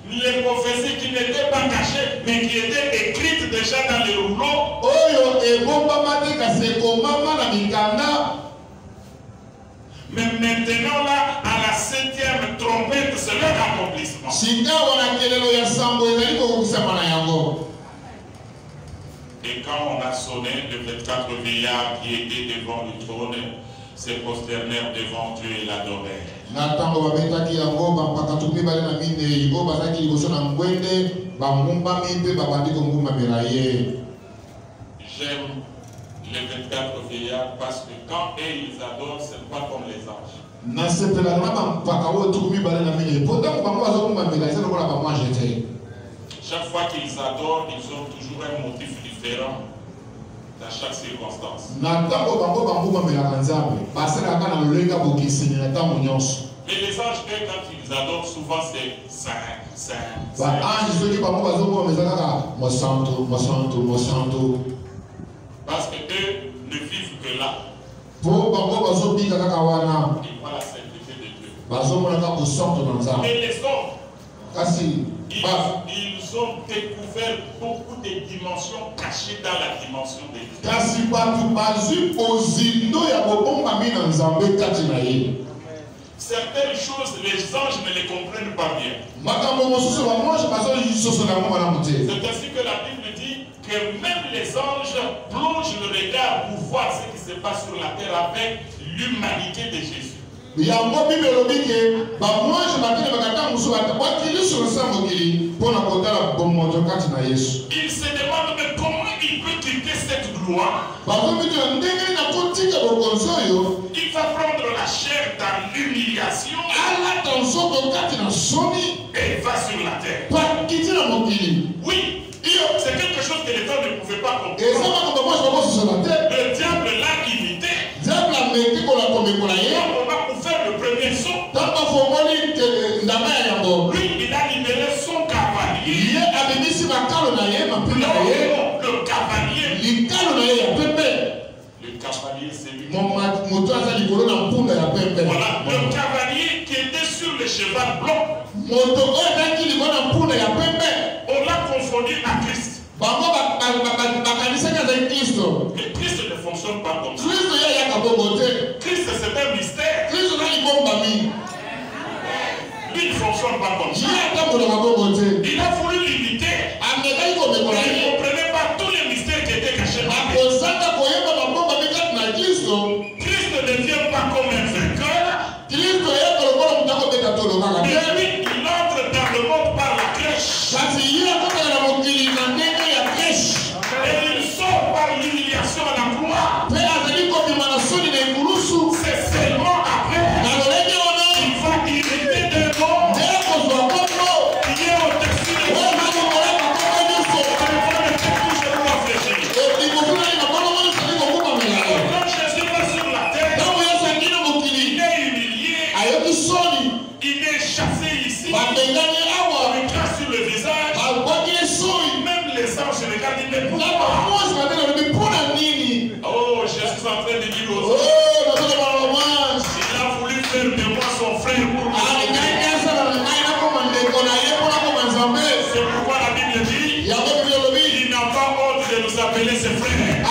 Les prophéties qui n'étaient pas cachées, mais qui étaient écrites déjà dans les rouleaux. Mais maintenant, là, à la 7e trompette, c'est leur accomplissement. Et quand on a sonné, les 24 vieillards qui étaient devant le trône se prosternèrent devant Dieu et l'adorèrent. J'aime les 24 vieillards parce que quand ils adorent, ce n'est pas comme les anges. Chaque fois qu'ils adorent, ils ont toujours un motif différent dans chaque circonstance. Mais les anges, eux, quand ils adorent, souvent c'est saint. Parce que eux ne vivent que là. Ils voient la sainteté de Dieu. Mais les hommes, ils ont découvert beaucoup de dimensions cachées dans la dimension de Dieu. Certaines choses, les anges ne les comprennent pas bien. C'est ainsi que la Bible dit que même les anges plongent le regard pour voir ce qui se passe sur la terre avec l'humanité de Jésus. Il se demande mais comment il peut quitter cette gloire. Il va prendre la chair dans l'humiliation. Et il va sur la terre. Oui, c'est quelque chose que les gens ne pouvaient pas comprendre. Le diable l'a imité. On va pour faire le premier saut. Lui, il a libéré son cavalier. Le cavalier, c'est lui. Voilà, le cavalier qui était sur le cheval blanc. On l'a confondu à Christ. Mais Christ ne fonctionne pas comme ça. Christ, c'est un mystère. Lui ne fonctionne pas comme ça. Il a voulu l'imiter. Il ne comprenait pas tous les mystères qui étaient cachés par lui. Christ ne vient pas comme un vainqueur. Mais lui, il entre dans le monde par la crèche. Et il sort par l'humiliation à la croix. C'est seulement après qu'il va imiter des mots qui est au-dessus de moi. Quand Jésus va sur la terre, il est humilié, il est chassé ici, il crache sur le visage. Même les anges regardent, ils ne pourront pas. Oh, Jésus est en train de dire aux autres, il a voulu faire de moi son frère pour moi. C'est pourquoi la Bible dit, il n'a pas honte de nous appeler ses frères.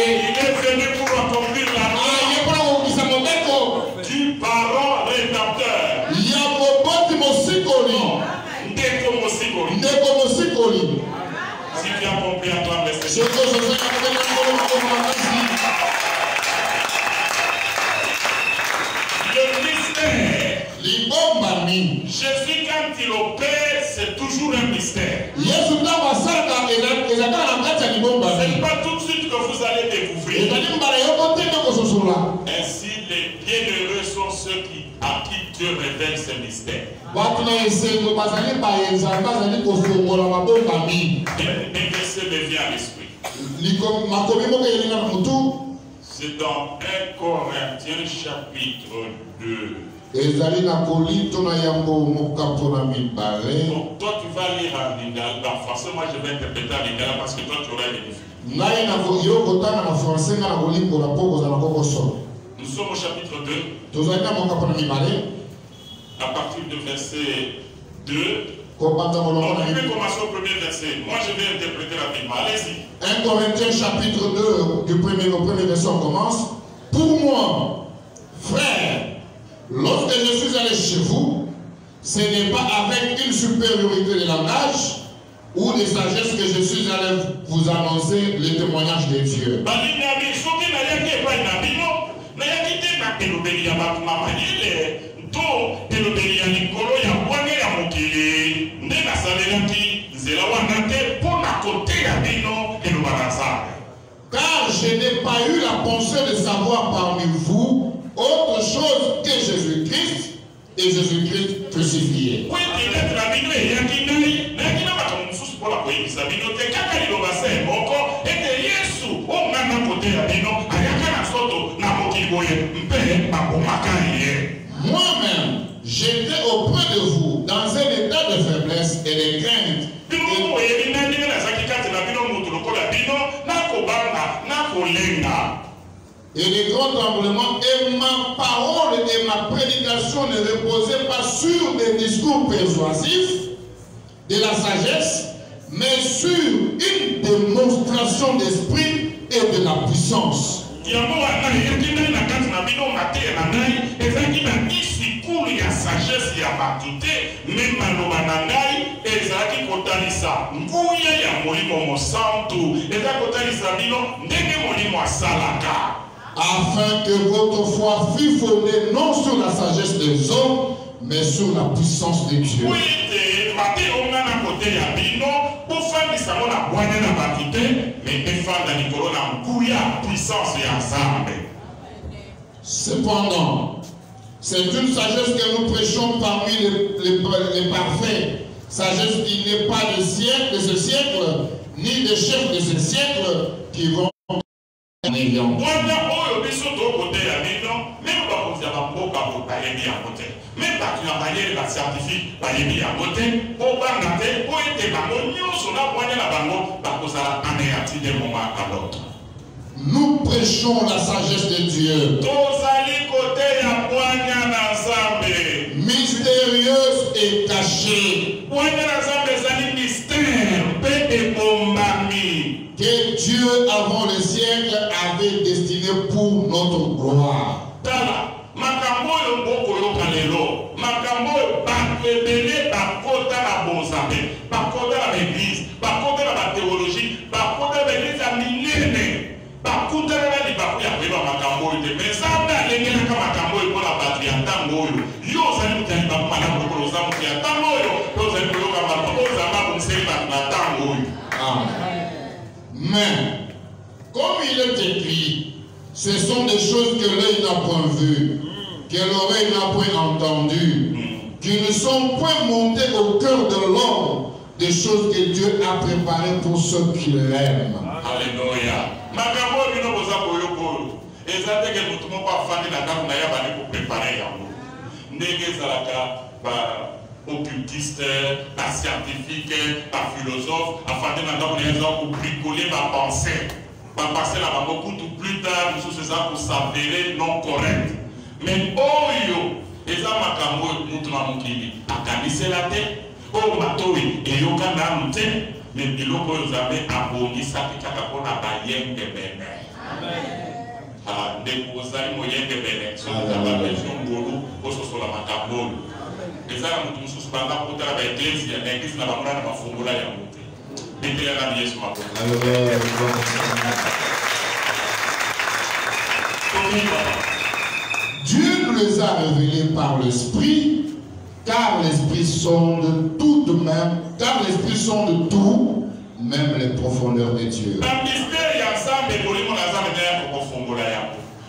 Il est venu pour accomplir la loi du parent rédempteur. Si tu as compris, à toi, merci. Le mystère. Jésus, quand il opère, c'est toujours un mystère. Ce n'est pas tout de suite que vous allez découvrir. Ainsi, les bienheureux sont ceux à qui Dieu révèle ses mystères. Un verset me vient à l'esprit. C'est dans 1 Corinthiens chapitre 2. Donc toi tu vas lire en lingala, en français, moi je vais interpréter en lingala parce que toi tu auras des difficultés. Nous sommes au chapitre 2. À partir du verset 2. On peut commencer au premier verset. Moi je vais interpréter rapidement. Allez-y. 1 Corinthiens chapitre 2, au premier verset on commence. Pour moi, frère, lorsque je suis allé chez vous, ce n'est pas avec une supériorité de langage ou de sagesse que je suis allé vous annoncer le témoignage de Dieu. Car je n'ai pas eu la pensée de savoir parmi vous autre chose que Jésus-Christ et Jésus-Christ crucifié. Moi-même, j'étais auprès de vous dans un état de faiblesse et de crainte. Et les grands tremblements, et ma parole et ma prédication ne reposaient pas sur des discours persuasifs de la sagesse, mais sur une démonstration d'esprit et de la puissance. Afin que votre foi fût fondée non sur la sagesse des hommes, mais sur la puissance de Dieu. Cependant, c'est une sagesse que nous prêchons parmi les parfaits. Sagesse qui n'est pas de siècle, de ce siècle, ni de chefs de ce siècle qui vont en ayant. Nous prêchons la sagesse de Dieu. Mystérieuse et cachée. Que Dieu avant le siècle avait destiné pour notre gloire. Mais, comme il est écrit, ce sont des choses que l'œil n'a point vues, que l'oreille n'a point entendues, qui ne sont point montées au cœur de l'homme, des choses que Dieu a préparées pour ceux qui l'aiment. Alléluia. Occultiste, pas scientifique, pas philosophe, afin de bricoler ma pensée. Pas passer là beaucoup plus tard, nous sommes pour s'avérer non correct. Mais oh yo, les amakambo, nous tomons qui a canissé la tête, oh matoi, et yo kana mute, mais il faut que vous avez abonné ça, puis qu'à qu'on a baillé de bébé. Ah, des causes moyennes de bébé, sur la région Golo, au sur la macabre. Les armes de nous suspendent pour la l'église, il y a une église dans la main de ma formule à monter. Mettez la vie sur ma peau. Dieu nous les a révélés par l'Esprit, car l'Esprit sonde tout de même, car l'Esprit sonde tout, même les profondeurs de Dieu.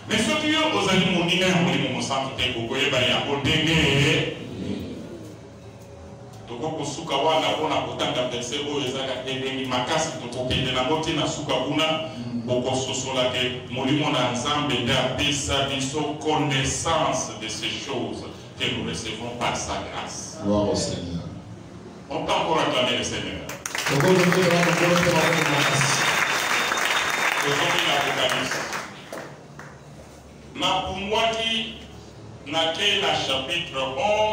Mais ce qui est aux animaux, ni même aux centres de Bokoye, il y a un dégué. Toko suka wana kona kutanga pese oyo ezaka ebengi makasi tokokende na moti na suka kuna boko sosola ke molimo na nzambe nde apesa biso connaissance de ces choses que nous recevons par sa grâce. Gloire au Seigneur. On peut encore acclamer le Seigneur. Aujourd'hui l'Apocalypse. Na pumwaki na ke na chapitre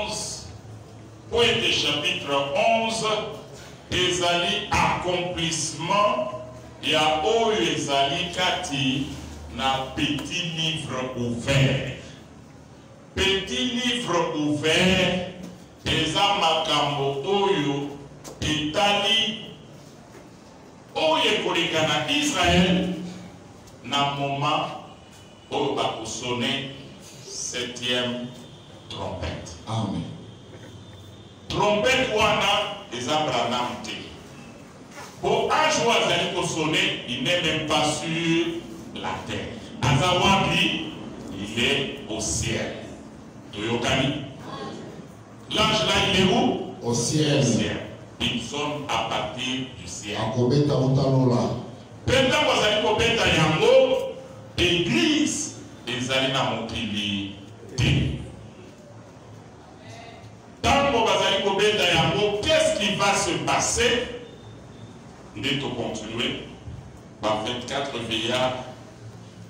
11. Point de chapitre 11, ezali accomplissement, ya oyo ezali kati na petit livre ouvert. Petit livre ouvert, eza makambo oyo etali oyo ekoleka na Israël na moment oyo bakosone 7e trompette. Amen. Trompette wana des Abraham te. Pour un jour azali kosonner, il n'est même pas sur la terre. Azawabi, il est au ciel. Toyokani. L'ange là, il est où? Au ciel. Il sonne à partir du ciel. Akobeta utalola. Penta wazali kobeta yango, église, ezali na mokili te. Qu'est-ce qui va se passer? Nous devons continuer. Par 24 vieillards,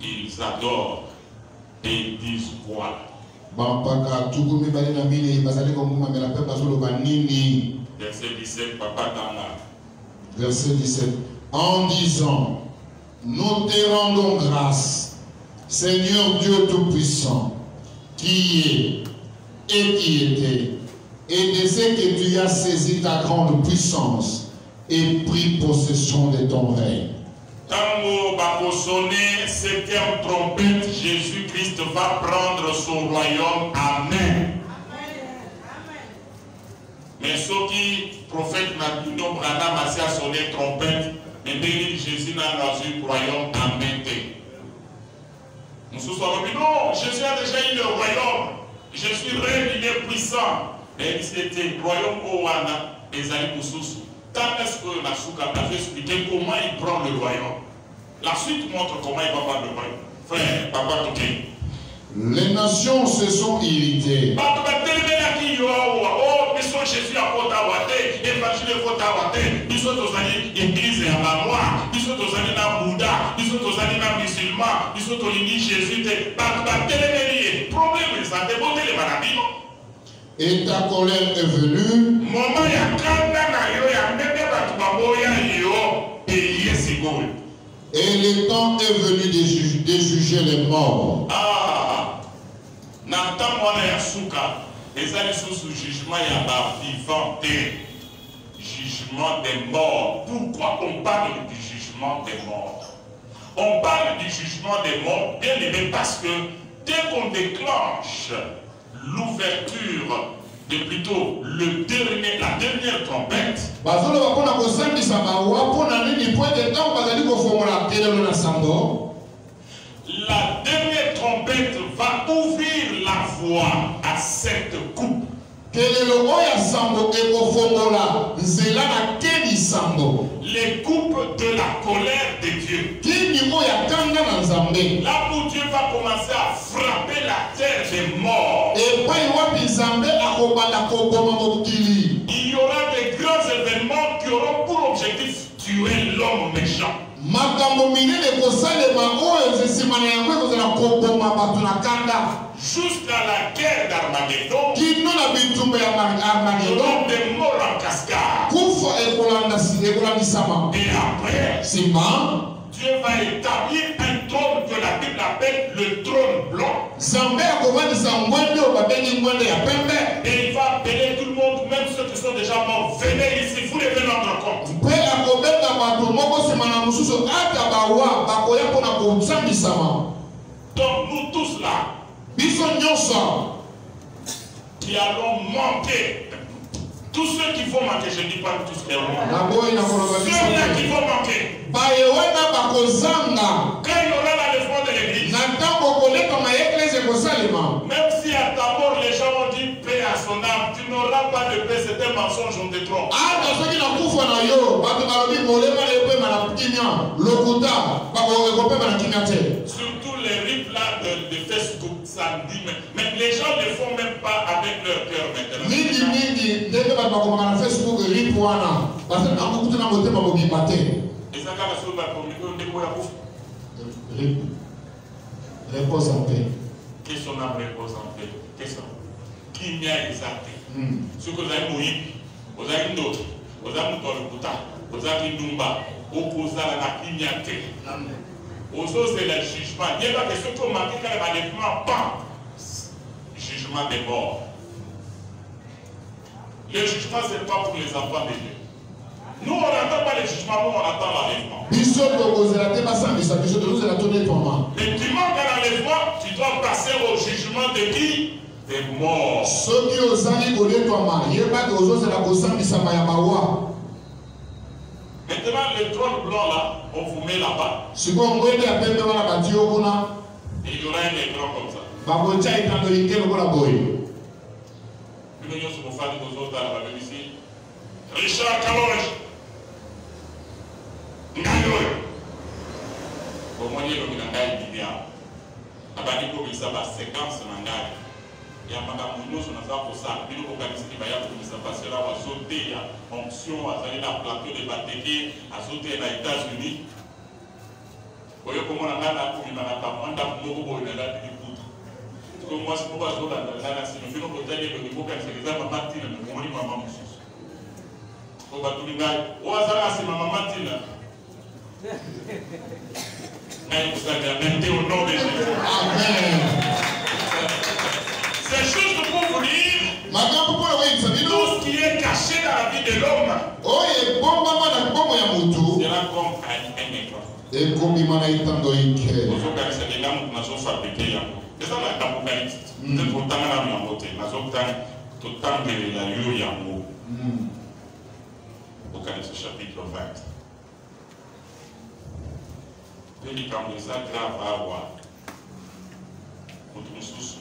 ils adorent et ils disent quoi? Verset 17, Papa Dana. Verset 17. En disant, nous te rendons grâce, Seigneur Dieu Tout-Puissant, qui est et qui était, et de ce que tu as saisi ta grande puissance et pris possession de ton règne. Tango bakosone 7e trompette, Jésus-Christ va prendre son royaume. Amen. Mais ceux qui prophètent n'a pu non Branham assez à sonner trompette, mais béni Jésus n'a pas eu royaume en mainté. Nous sommes dit non, Jésus a déjà eu le royaume. Je suis reine, il est puissant. Mais c'était royaume Owana et Zali Moussous. Tant est-ce que la Souka t'a fait expliquer comment il prend le royaume. La suite montre comment il va prendre le royaume. Frère, papa, ok. Les nations se sont irritées. Oh, Jésus a voté à Wate, l'évangile est voté à Wate, nous sommes aux années église et à Manoir, nous sommes aux années dans Bouddha, nous sommes aux années dans musulmans, nous sommes aux lignes Jésus, problème, ça a démonté les maladies. Et ta colère est venue. Maman, il y a quand et le temps est venu de juger les morts. Ah, Nathan Mwana Yasuka. Les années sous jugement, il y a un vivant jugement des morts. Pourquoi on parle du jugement des morts? On parle du jugement des morts, bien aimé, parce que dès qu'on déclenche l'ouverture de plutôt la dernière trompette, la dernière trompette va ouvrir la voie à cette coupe. Les coupes de la colère de Dieu. Là où Dieu va commencer à frapper la terre des morts. Il y aura des grands événements qui auront pour objectif tuer l'homme méchant. Jusqu'à la guerre d'Armageddon, des morts en cascade. Et après, Dieu va établir un trône que la Bible appelle le trône blanc. Et il va appeler tout le monde, même ceux qui sont déjà morts, venez ici, vous devez rendre compte. Donc nous tous là, qui allons manquer, tous ceux qui vont manquer, je ne dis pas tous les ceux-là qui vont manquer, quand il y aura l'enlèvement de l'église, même si à ta mort les gens ont dit paix à son âme, tu n'auras pas de paix, c'est un mensonge, on te trompe. Surtout les rites là de Facebook, samedi, mais les gens ne font même pas avec leur cœur maintenant. Et ça, quand la chose va communiquer, on dit quoi? Repose en paix. Qu'est-ce qu'on a repose en paix? Qu'est-ce qui n'y a exacté? Ce que vous avez mouru, vous avez une autre, vous avez une autre, vous avez une numba, vous avez une kinyate. Aux autres, c'est le jugement. Il y a des choses qui ont marqué quand les enlèvements, pas jugement des morts. Le jugement, ce n'est pas pour les enfants de Dieu. Nous, on n'attend pas le jugement, nous, on attend l'enlèvement. Mais tu manques à l'enlèvement, tu dois passer au jugement de qui? Des morts. Maintenant, le trône blanc là, on vous met là-bas. Et il y aura un écran comme ça. Richard Kalonji. Ngayoyo. Bomoni lo minangai bidia. Abani ko bisa ba séquence nangai. Ya maka munoso na za kosa bino ko kanisi ki baya ko bisa pasera wa sauter ya onction azali na plateau de Bateke, azote na États-Unis. Oyo ko mona ngana ko minana ka manda moko bo na la di putu. Ko moi c'est pas zo la na sino fino ko tali lo ni ko kanisi za mama tina na moni mama mususu. Ko batulingai o azala si mama matina. Au nom de Jésus. Amen. C'est juste pour vous dire tout ce qui est caché dans la vie de l'homme sera comme un écran. C'est ça l'Apocalypse. C'est pour t'en aller en beauté. Apocalypse chapitre 20. Peli kamweza grave awa. Mutususu.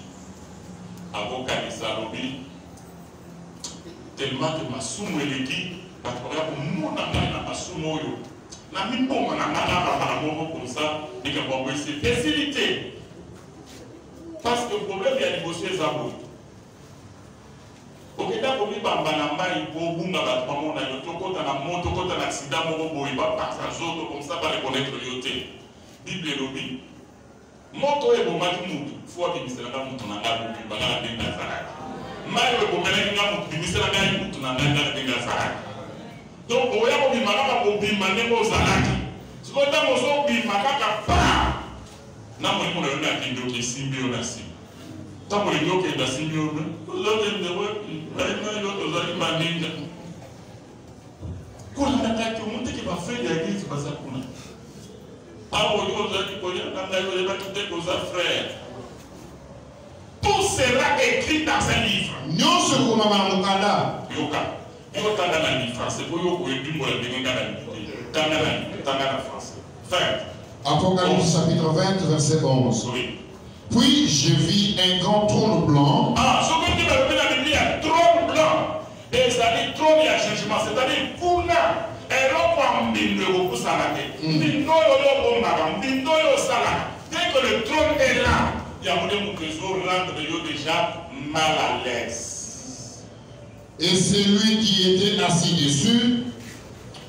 Apocalypse alobi. Tellement que masumu eleki. Bakora kumona na masumu oyo. Na miboma na ngana moko comme ça. Nika bongo c'est facilité. Parce que le problème est de négocier ça. Ok, d'accord, mais bambana mai pour bunga batmamo na yotoko ta na moto kota na accident moko boy ba pasa zoto comme ça pas reconnaître yote. Bible lobi. Moto e bomaki mutu, faut bimisela nga mutu na ngabu bangala denga saraka. Mai e bomela nga mutu bimisela nga mutu na ngala denga saraka. Donc oya ko bimaka ko bimane ko saraki. Siko ta mozo bimaka ka pa. Na mo ko na kindo ki simbio na si. Ta mo yo ke da simbio no. Lo de we, ai na yo to zali mandinga. Kuna na ka mo te ke ba frère ya église ba sa kuna. Ah oui, yo zali ko ya na yo ba te ko za frère. Tout sera écrit dans un livre. Nyoso ko mama mukanda. Yoka. Yo tanga na livre français pour yo ko edumbo la benga na tanga na français. Fin. Apocalypse chapitre 20, verset 11. Oui. Puis je vis un grand trône blanc. Ah, ce que tu m'as dit dans la Bible, un trône blanc. Et ça dit trône et un changement. C'est-à-dire, Kuna, et l'on va m'bindre pour s'arrêter. Dès que le trône est là, il y a mon trésor rendre déjà mal à l'aise. Et celui qui était assis dessus,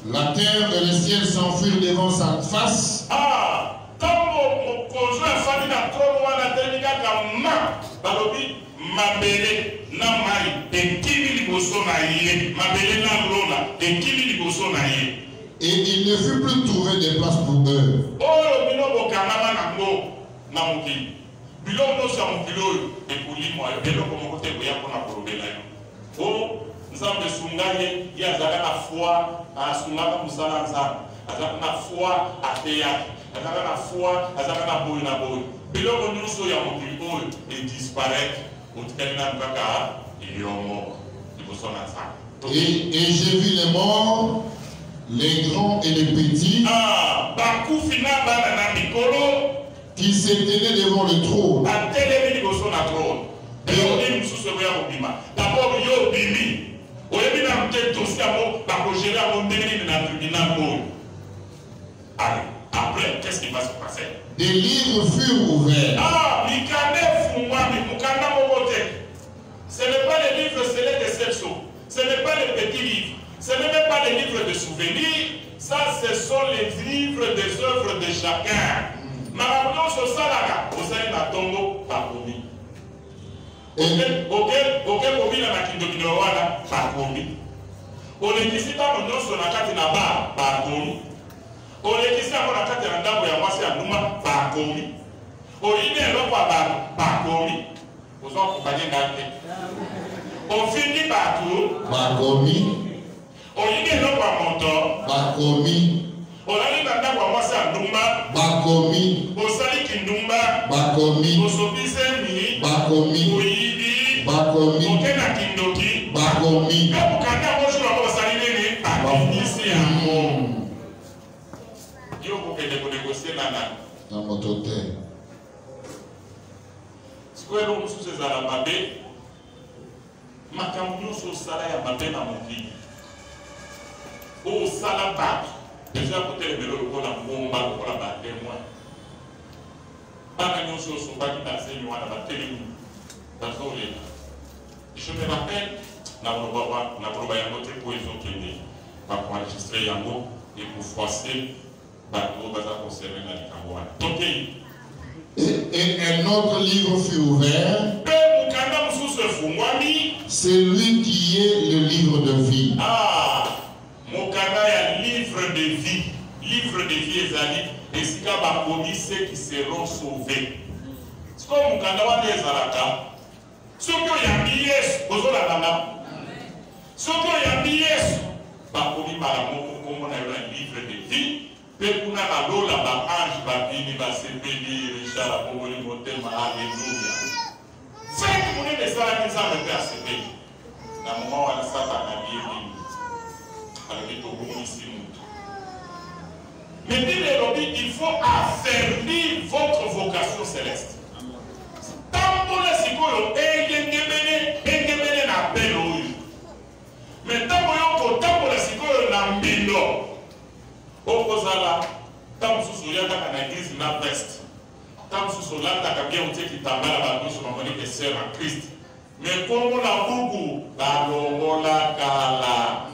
la terre et le ciel s'enfuirent devant sa face. Ah, quand mon conjoint famille n'a trop loin la terre, il y a ma, balobi, ma belle, na mai, et qui vit au sonaïe, ma belle na lona, et qui vit au sonaïe. Et il ne fut plus trouvé de place pour eux. Oh, le bino bokanama nango, na moki. Bilo no sa mokilo, et pour lui, moi, et le comme côté, vous y a pour la problème. Oh, nzambe sungaye ye azalaka na foi asungaka musala nzambe azalaka na foi ateyaki azalaka na foi azalaka na boyi na boyi biloko nyonso ya mokili oyo edisparaître otikali nanu kaka yo moko liboso na nzambe. Et j'ai vu les morts, les grands et les petits, bakufi na bana na mikolo qui s'éteignaient devant le trône. batelemi liboso na trône. Et mosusu oyo ya kobima d'abord yo obimi. Après, qu'est-ce qui va se passer? Des livres furent ouverts. Ce n'est pas les livres scellés de sexo. Ce n'est pas les petits livres. Ce n'est même pas les livres de souvenirs. Ça, ce sont les livres des œuvres de chacun. Marabouno Sosalaka, vous avez la tombe par commis. Auquel commis la maquille par commis. On est ici dans le nom sur la carte na bas par commis. On est ici dans la carte na ndabo ya mwasi ya numa par commis. On est là par commis. Vous en compagnie d'arte. On finit partout. Par commis. On est là par montant. Par commis. On a dans ndabo ya mwasi ya numa. Par commis. On sali kindumba. Par commis. On sobisemi. Par commis. Oyibi. Par commis. On kena kindoki. Par commis. Dans notre hôtel. Ce que nous sommes à la babé, ma camion sur le salaire à babé dans mon vie. Au salaire, déjà pour te lever le col à mon bas pour la battre moi. Ma camion sur son bac d'enseignant à la batterie. Je me rappelle, la proba ya notre poésie qui est pour enregistrer yango et pour forcer bateau baza conserver na likambo. Donc et un autre livre fut ouvert. C'est lui qui est le livre de vie. Ah, Mokanda ya livre de vie. Livre de vie ezali esika bakomi ceux qui seront sauvés. C'est comme Mokanda wa ezalaka. Soki oyambi Yesu ozolanda. Soki oyambi Yesu bakomi mala moko kombo na yo na livre de vie. Pe kuna na lola ba ange babini basepeli Richard abongoli motema. Alléluia. Faites mon de ça qui s'en met à sepeli. na moment wana Satan a lié alors tout bon ici. Mais il faut affermir votre vocation céleste. Tambola sikoyo engemene na belo oyo. Mais tambola sikoyo na mbindo. Okozala tamsusu yaka na église na veste. Tamsusu lata ka bien otie kitambala ba biso mamoni que sœur en Christ. Mais comme na buku balongola kala.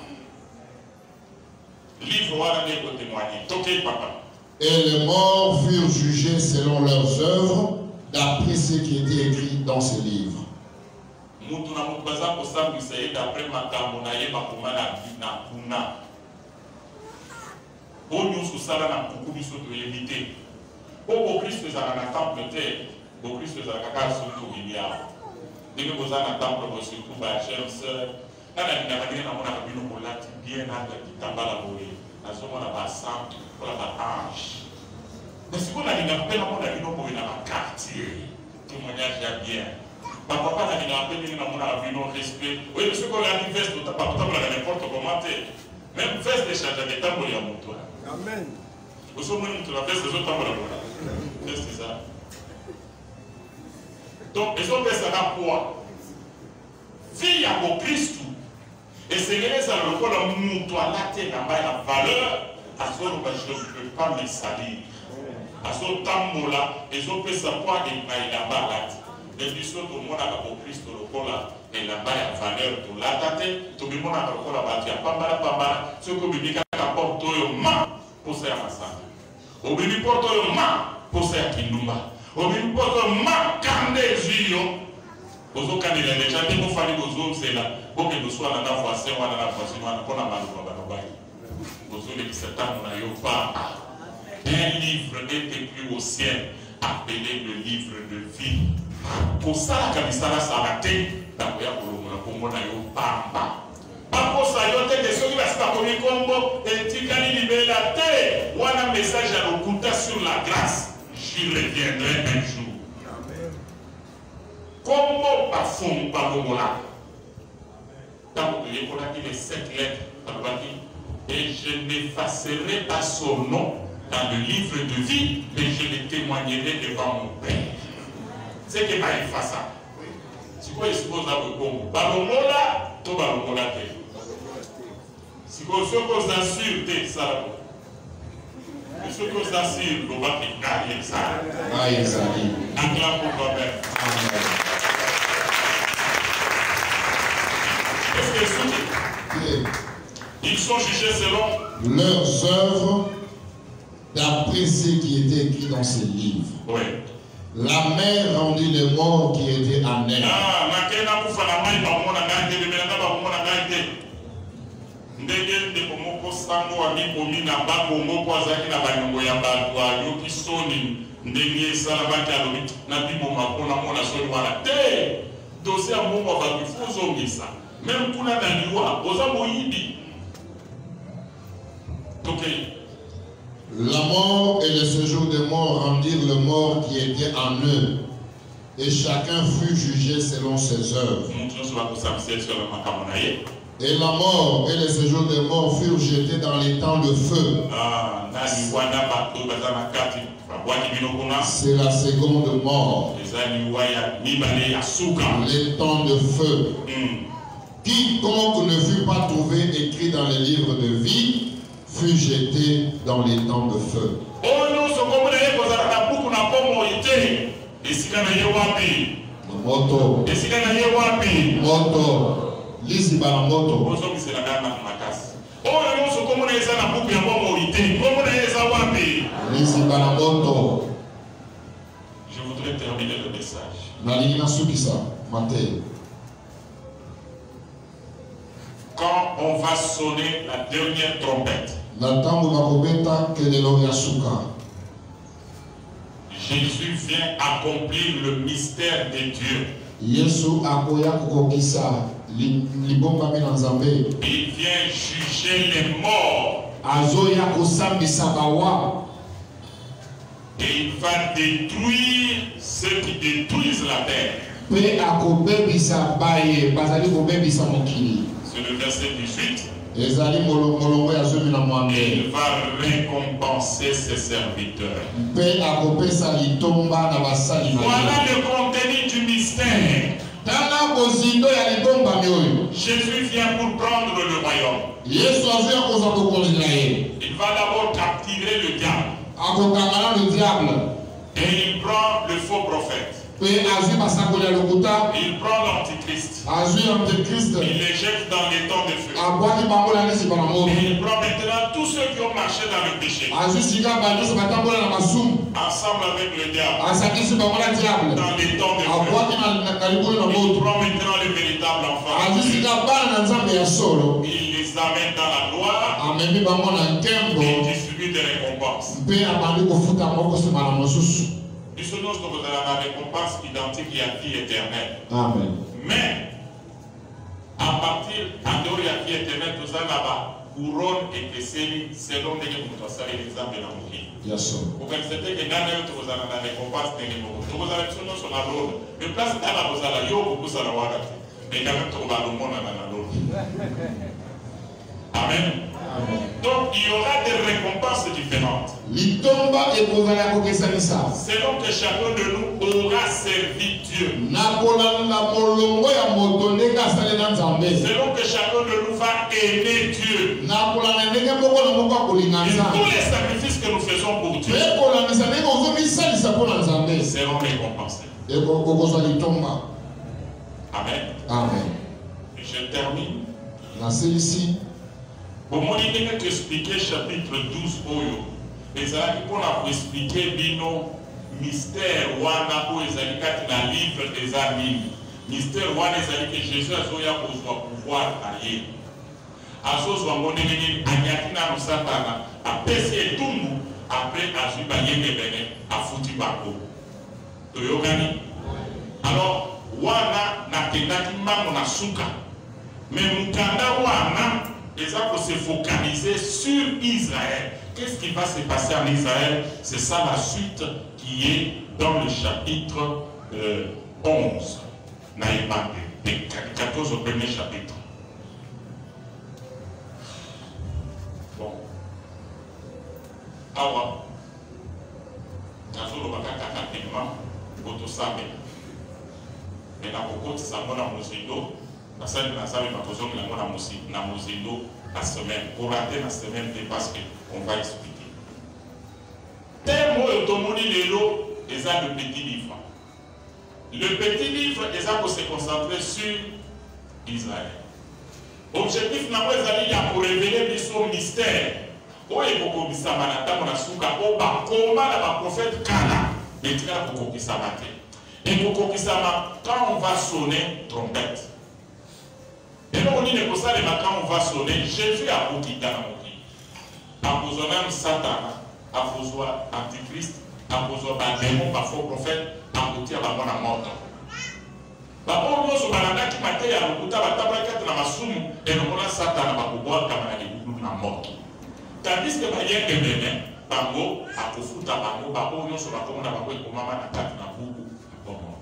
Livre wana ne ko témoigner. Tokei papa. Et les morts furent jugés selon leurs œuvres, d'après ce qui était écrit dans ces livres. Mais si vous n'avez pas un quartier, témoignage bien. Papa n'a pas de respect. Oui, parce qu'on a une veste, pas n'importe comment. Même veste de charge de temps pour y avoir. Amen. Vous savez, la veste des autres temps pour la veste, c'est ça. Donc, les autres vestes, ça n'a quoi? Vie à vos Christ. Et c'est que ça le rôle de nous, toi, la tête, la valeur, à ce moment je ne peux pas me salir. À ce temps-là, ils ont fait savoir qu'il y a la balade. Et puis, tout le monde a au Christ, le rôle, et la valeur, tout la tête, tout le monde a le rôle, il y a pas mal, ce que vous dites, apporte au main pour ça, à ça. Au bébé porte au main pour ça, à Kinumba. Au bébé porte au main, quand les yeux. Quand il a déjà dit, il faut faire des choses, c'est là. Pour que nous soyons dans la voiture, on a la voiture, on a la voiture. Vous avez dit, c'est un pas. Un livre est écrit au ciel, appelé le livre de vie. Pour ça, quand il s'est arrêté, pour mon aïe, pamba. Par contre, ça y est, des choses qui sont comme combo, et tu as libéré la terre. On a un message à l'occulta sur la grâce. J'y reviendrai un jour. Comment parfum par le là? Dans on a dit les 7 lettres, et je n'effacerai pas son nom dans le livre de vie, mais je le témoignerai devant mon Père. C'est que pas effacer. Si vous suppose à vous comme Balomola, tout Balomola. Si vous suppose à sûreté, ça. Si vous suppose à sûreté, vous va gagner ça. Aïe, ça dit. Acclame pour toi-même. Amen. Ils sont jugés selon leurs œuvres, d'après ce qui était écrit dans ces livres. Oui. La mer rendit les morts qui étaient en elle. Même pour la loi, aux amoïdes. La mort et le séjour des morts rendirent le mort qui était en eux, et chacun fut jugé selon ses œuvres. Et la mort et le séjour des morts furent jetés dans les temps de feu. C'est la seconde mort. Les temps de feu. Quiconque ne fut pas trouvé écrit dans les livres de vie fut jeté dans les temps de feu. Moto. Moto. Lisi bala moto. Lisi bala moto. Je voudrais terminer le message. Nalina Sukisa, Matteo. Quand on va sonner la dernière trompette, Jésus vient accomplir le mystère de Dieu. Il vient juger les morts. Et il va détruire ceux qui détruisent la terre. C'est le verset 18. Et il va récompenser ses serviteurs. Voilà le contenu du mystère. Jésus vient pour prendre le royaume. Il va d'abord capturer le diable. Et il prend le faux prophète. Il prend l'antichrist. Il les jette dans les temps de feu. Et il prend maintenant tous ceux qui ont marché dans le péché. Ensemble avec le diable. Dans les temps de feu. Il prend maintenant le véritable enfant. Il les amène dans la gloire. Et il distribue des récompenses. Nous sommes dans la récompense identique et à vie éternelle. Amen. Mais, à partir de la vie éternelle, nous avons là-bas, couronne et que c'est selon l'exemple de la mourir. Vous constatez que dans la récompense, vous avez sur la route. Mais place dans la route, beaucoup ça la voit. Mais quand même, trouver le monde dans la route. Amen. Donc il y aura des récompenses différentes. Selon que chacun de nous aura servi Dieu. Selon que chacun de nous va aimer Dieu. Et tous les sacrifices que nous faisons pour Dieu seront récompensés. Amen. Amen. Et je termine. Pour moi, il n'y a qu'expliquer chapitre 12 Oyo. Et ça pour expliquer bino mystère wana pour les alikati na livre des amis. Mystère wana les que Jésus a zoya pour pouvoir aller. Azozwa monene anyaki na musatana apesi etumbu après azuba yene bene afuti bako. Toyokani. Alors wana na tenaki mango na suka. Mais mukanda wana et ça pour se focaliser sur Israël. Qu'est-ce qui va se passer en Israël? C'est ça la suite qui est dans le chapitre 11. Naïma, 14 au premier chapitre. Bon. Awa. Nazolo bakaka katima, Botosabe. Mais la cocotte, ça m'a mozindo. La semaine de la semaine, la semaine. Pour rater la semaine, parce qu'on va expliquer. Tel mot est le petit livre. Le petit livre est pour se concentrer sur Israël. Objectif, il y a pour révéler son mystère. Quand on va sonner trompette. Et donc, on dit que quand on va sonner, Jésus a beaucoup d'anamouki. A besoin de Satan, a besoin d'Antichrist, a besoin d'un démon, d'un faux prophète, a besoin d'un bon amour. Bako nyonso balanda ki mateya lokuta batabla kati na masumu elongola Satan bakubwa kama na libulu na moto. Tandis que bayenge bene bango akufuta bango bako nyonso bakomona bako ekomama na kati na buku bomo.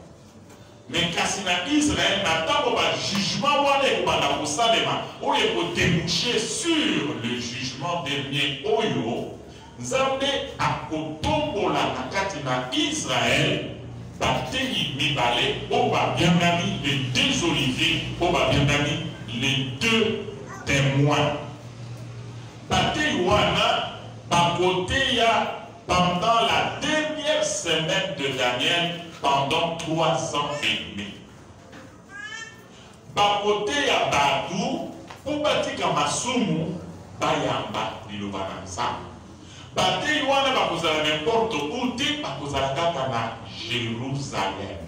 Mais kasi na Israël na tango ba jugement wana ekobanda kosalema oyo déboucher sur le jugement dernier oyo Nzambe akotombola na kati na Israël. Bataille Mibale, Oba Bienami, les deux oliviers, Oba Bienami, les deux témoins. Bataille Wana, Bakoteya, pendant la dernière semaine de Daniel, pendant 3 ans et demi. Bakoteya Badou, Obatika Masumu, Bayamba, Lilobanansa. Bataille Wana, Bakozala n'importe où, Bakozala Katana. Jérusalem.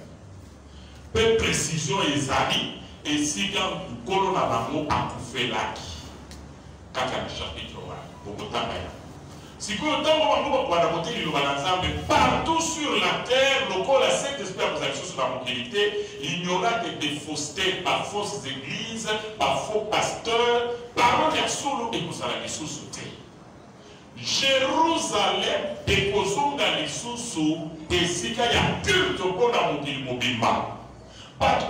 Peu précision ezali et si quand Colonna Bango a coupé l'aki. Kaka le chapitre 1. Si que partout sur la terre, le col à cette espèce de sur la mobilité, il n'y aura que des faussetés par fausses églises, par faux pasteurs, par le solo et vous allez sous-sauter. Jérusalem et Kozonga Lisusu et Sika ya culte pour la mobile mobile. pas de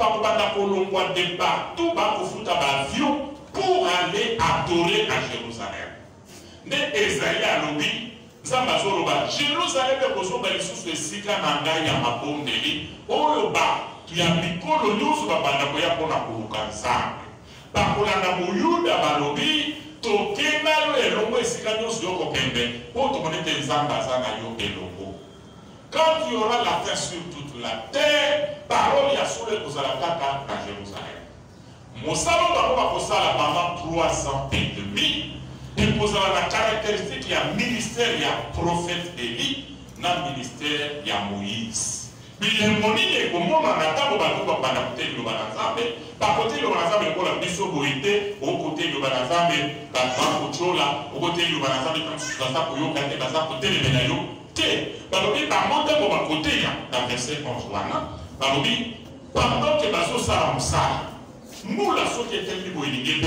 partout, avion pour aller adorer à Jérusalem. Mais Esaïe a dit, Jérusalem est besoin de sous le Sika Nanga Yamabondeli, Oyoba, qui a mis Kolo News Babandakoya pour la Koukansa. Par contre, la Mouyuda Balobi, Tokena le Longo et Sika News Yoko Kembe, pour te donner des ambassadeurs à Yoke Longo. Quand il y aura la terre sur toute la terre, parole Yassoule Kozalakaka à Jérusalem. Mon salon va posala pendant 3 ans et demi. Il pose la caractéristique, il y a ministère, il y a prophète Élie, dans le ministère, il y a Moïse. Mais il y a un moment où on a table par côté de l'Obanazambe, par côté de l'Obanazambe, pour la mission boïté, au côté de l'Obanazambe, par Bancochola, au côté de l'Obanazambe, quand tu as ça pour yo, quand tu as ça pour te lever là, yo, par contre, par côté, dans verset 11, pendant que Bazo Salam Sala, Moula Soketel Libo Eligé,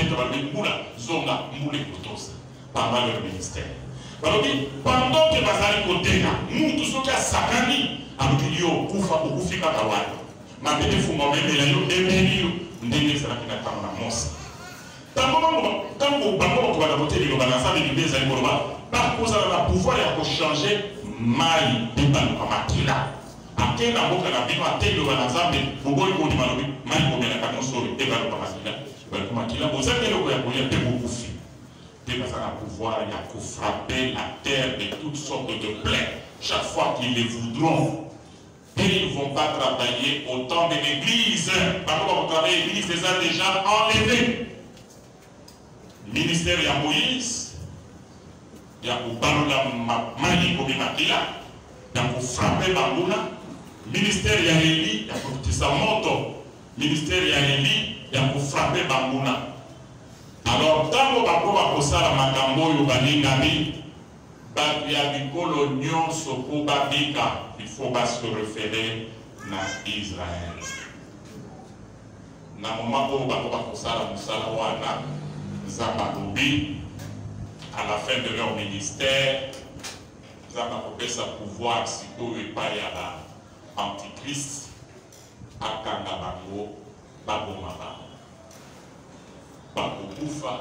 Moula Zonga, Moule Kotosa, pendant leur ministère. Pendant que Bazali Kotena, nous tous ceux qui a Sakani, avec Yo, Koufa, Koufika Kawai, ma bébé Fouma, même les Yo, Emilio, Ndenge Sarakina Tamana Monsa. Tant que Bango va voter les Lobanasa, les Libés, les Moroba, par cause de la pouvoir, il y a changer Maï, Biban, Kamakila. Après la boca la vie, à tel Lobanazambe, vous voyez qu'on dit Malobi, Maï, combien la canon sur le Evan Kamakila. Vous avez le beaucoup fait. Il y a pouvoir, il y a pour frapper la terre de toutes sortes de plaies. Chaque fois qu'ils les voudront, et ils ne vont pas travailler au temps de l'église. Par contre, l'église les a déjà enlevés. Ministère, il y a Moïse, il y a pour Balola Mani Kobimakila, il y a pour frapper Bangouna. Ministère, il y a Élie, il y a pour Tissamoto. Ministère, il y a Élie, il y a pour frapper Bangouna. Alors, tant que vous avez posé la makambo yobaningami, il faut pas se référer à Israël. Na moment où vous avez posé la musalawana, Zabadobi, à la fin de leur ministère, Zabadobi sa pouvoir si tout est pas à l'antichrist, à Kangabango, Babomaba. Bakoufa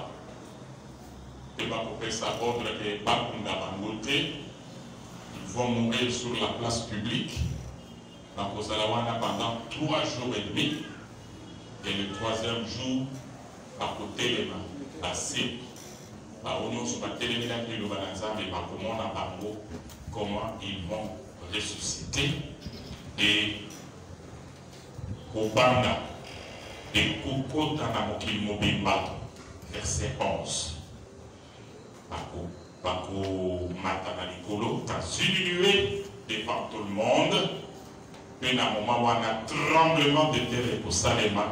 et Bakoufa ordre que Bakunda Bangote, ils vont mourir sur la place publique. Bakosalawana pendant 3 jours et demi. Et le 3e jour, Bakote les mains, la cible, Baonion sur la télé, le Banazam et Bakomona Bango, comment ils vont ressusciter. Et au Banda. Et Kukota Namokil Mobimba, verset 11. Bako Matanalikolo, t'as diminué devant tout le monde. Puis, à un moment où on a tremblement de terre pour Salema,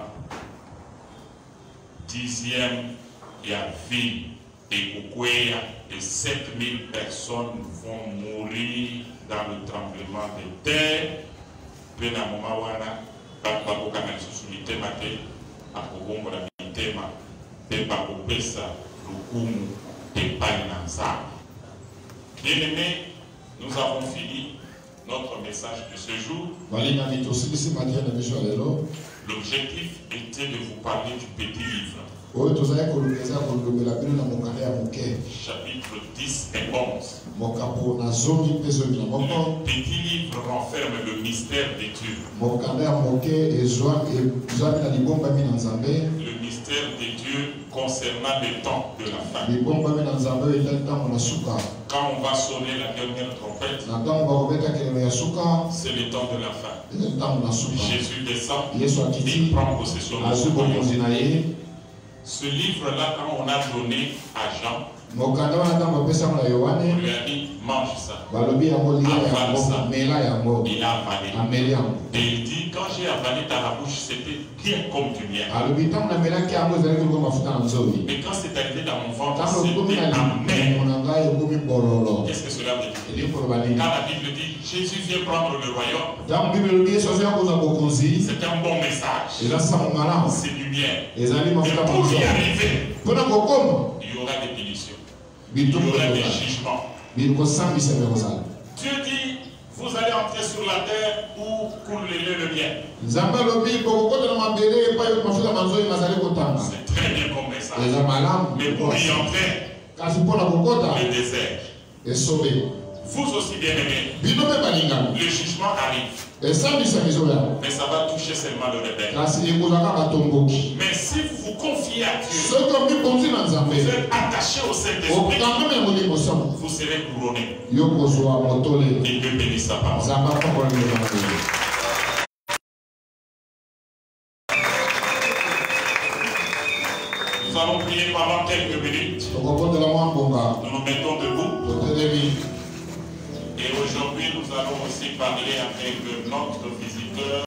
10e, il y a ville et Kukwea, et 7000 personnes vont mourir dans le tremblement de terre. Puis, à un moment où on a bien-aimés, nous avons fini notre message de ce jour. L'objectif était de vous parler du petit livre. Chapitre 10 et 11. Le petit livre renferme le mystère de Dieu. Le mystère de Dieu concernant le temps de la fin. Quand on va sonner la dernière trompette, c'est le temps de la fin. Jésus descend, il prend possession de son royaume. Ce livre-là, quand on a donné à Jean, on lui a dit, mange ça, avale ça. Il a avalé. Et il dit, quand j'ai avalé dans la bouche, c'était bien comme du miel. Mais quand c'est arrivé dans mon ventre, c'était amer. Qu'est-ce que cela veut dire? Quand la Bible dit, Jésus vient prendre le royaume, c'est un bon message. C'est du miel. Mais pour y arriver, il y aura des punitions. Il y aura des jugements. Dieu dit, vous allez entrer sur la terre où coule le lait et le miel. C'est très bien comme message. Mais pour y entrer, le désert. Vous aussi bien aimés, le jugement arrive. Mais ça va toucher seulement le rebelle. Mais si vous vous confiez à Dieu, vous êtes attaché au Saint-Esprit, vous serez couronné. Et Dieu bénit sa parole. Nous allons prier pendant quelques minutes. Nous nous mettons debout. Et aujourd'hui, nous allons aussi parler avec notre visiteur.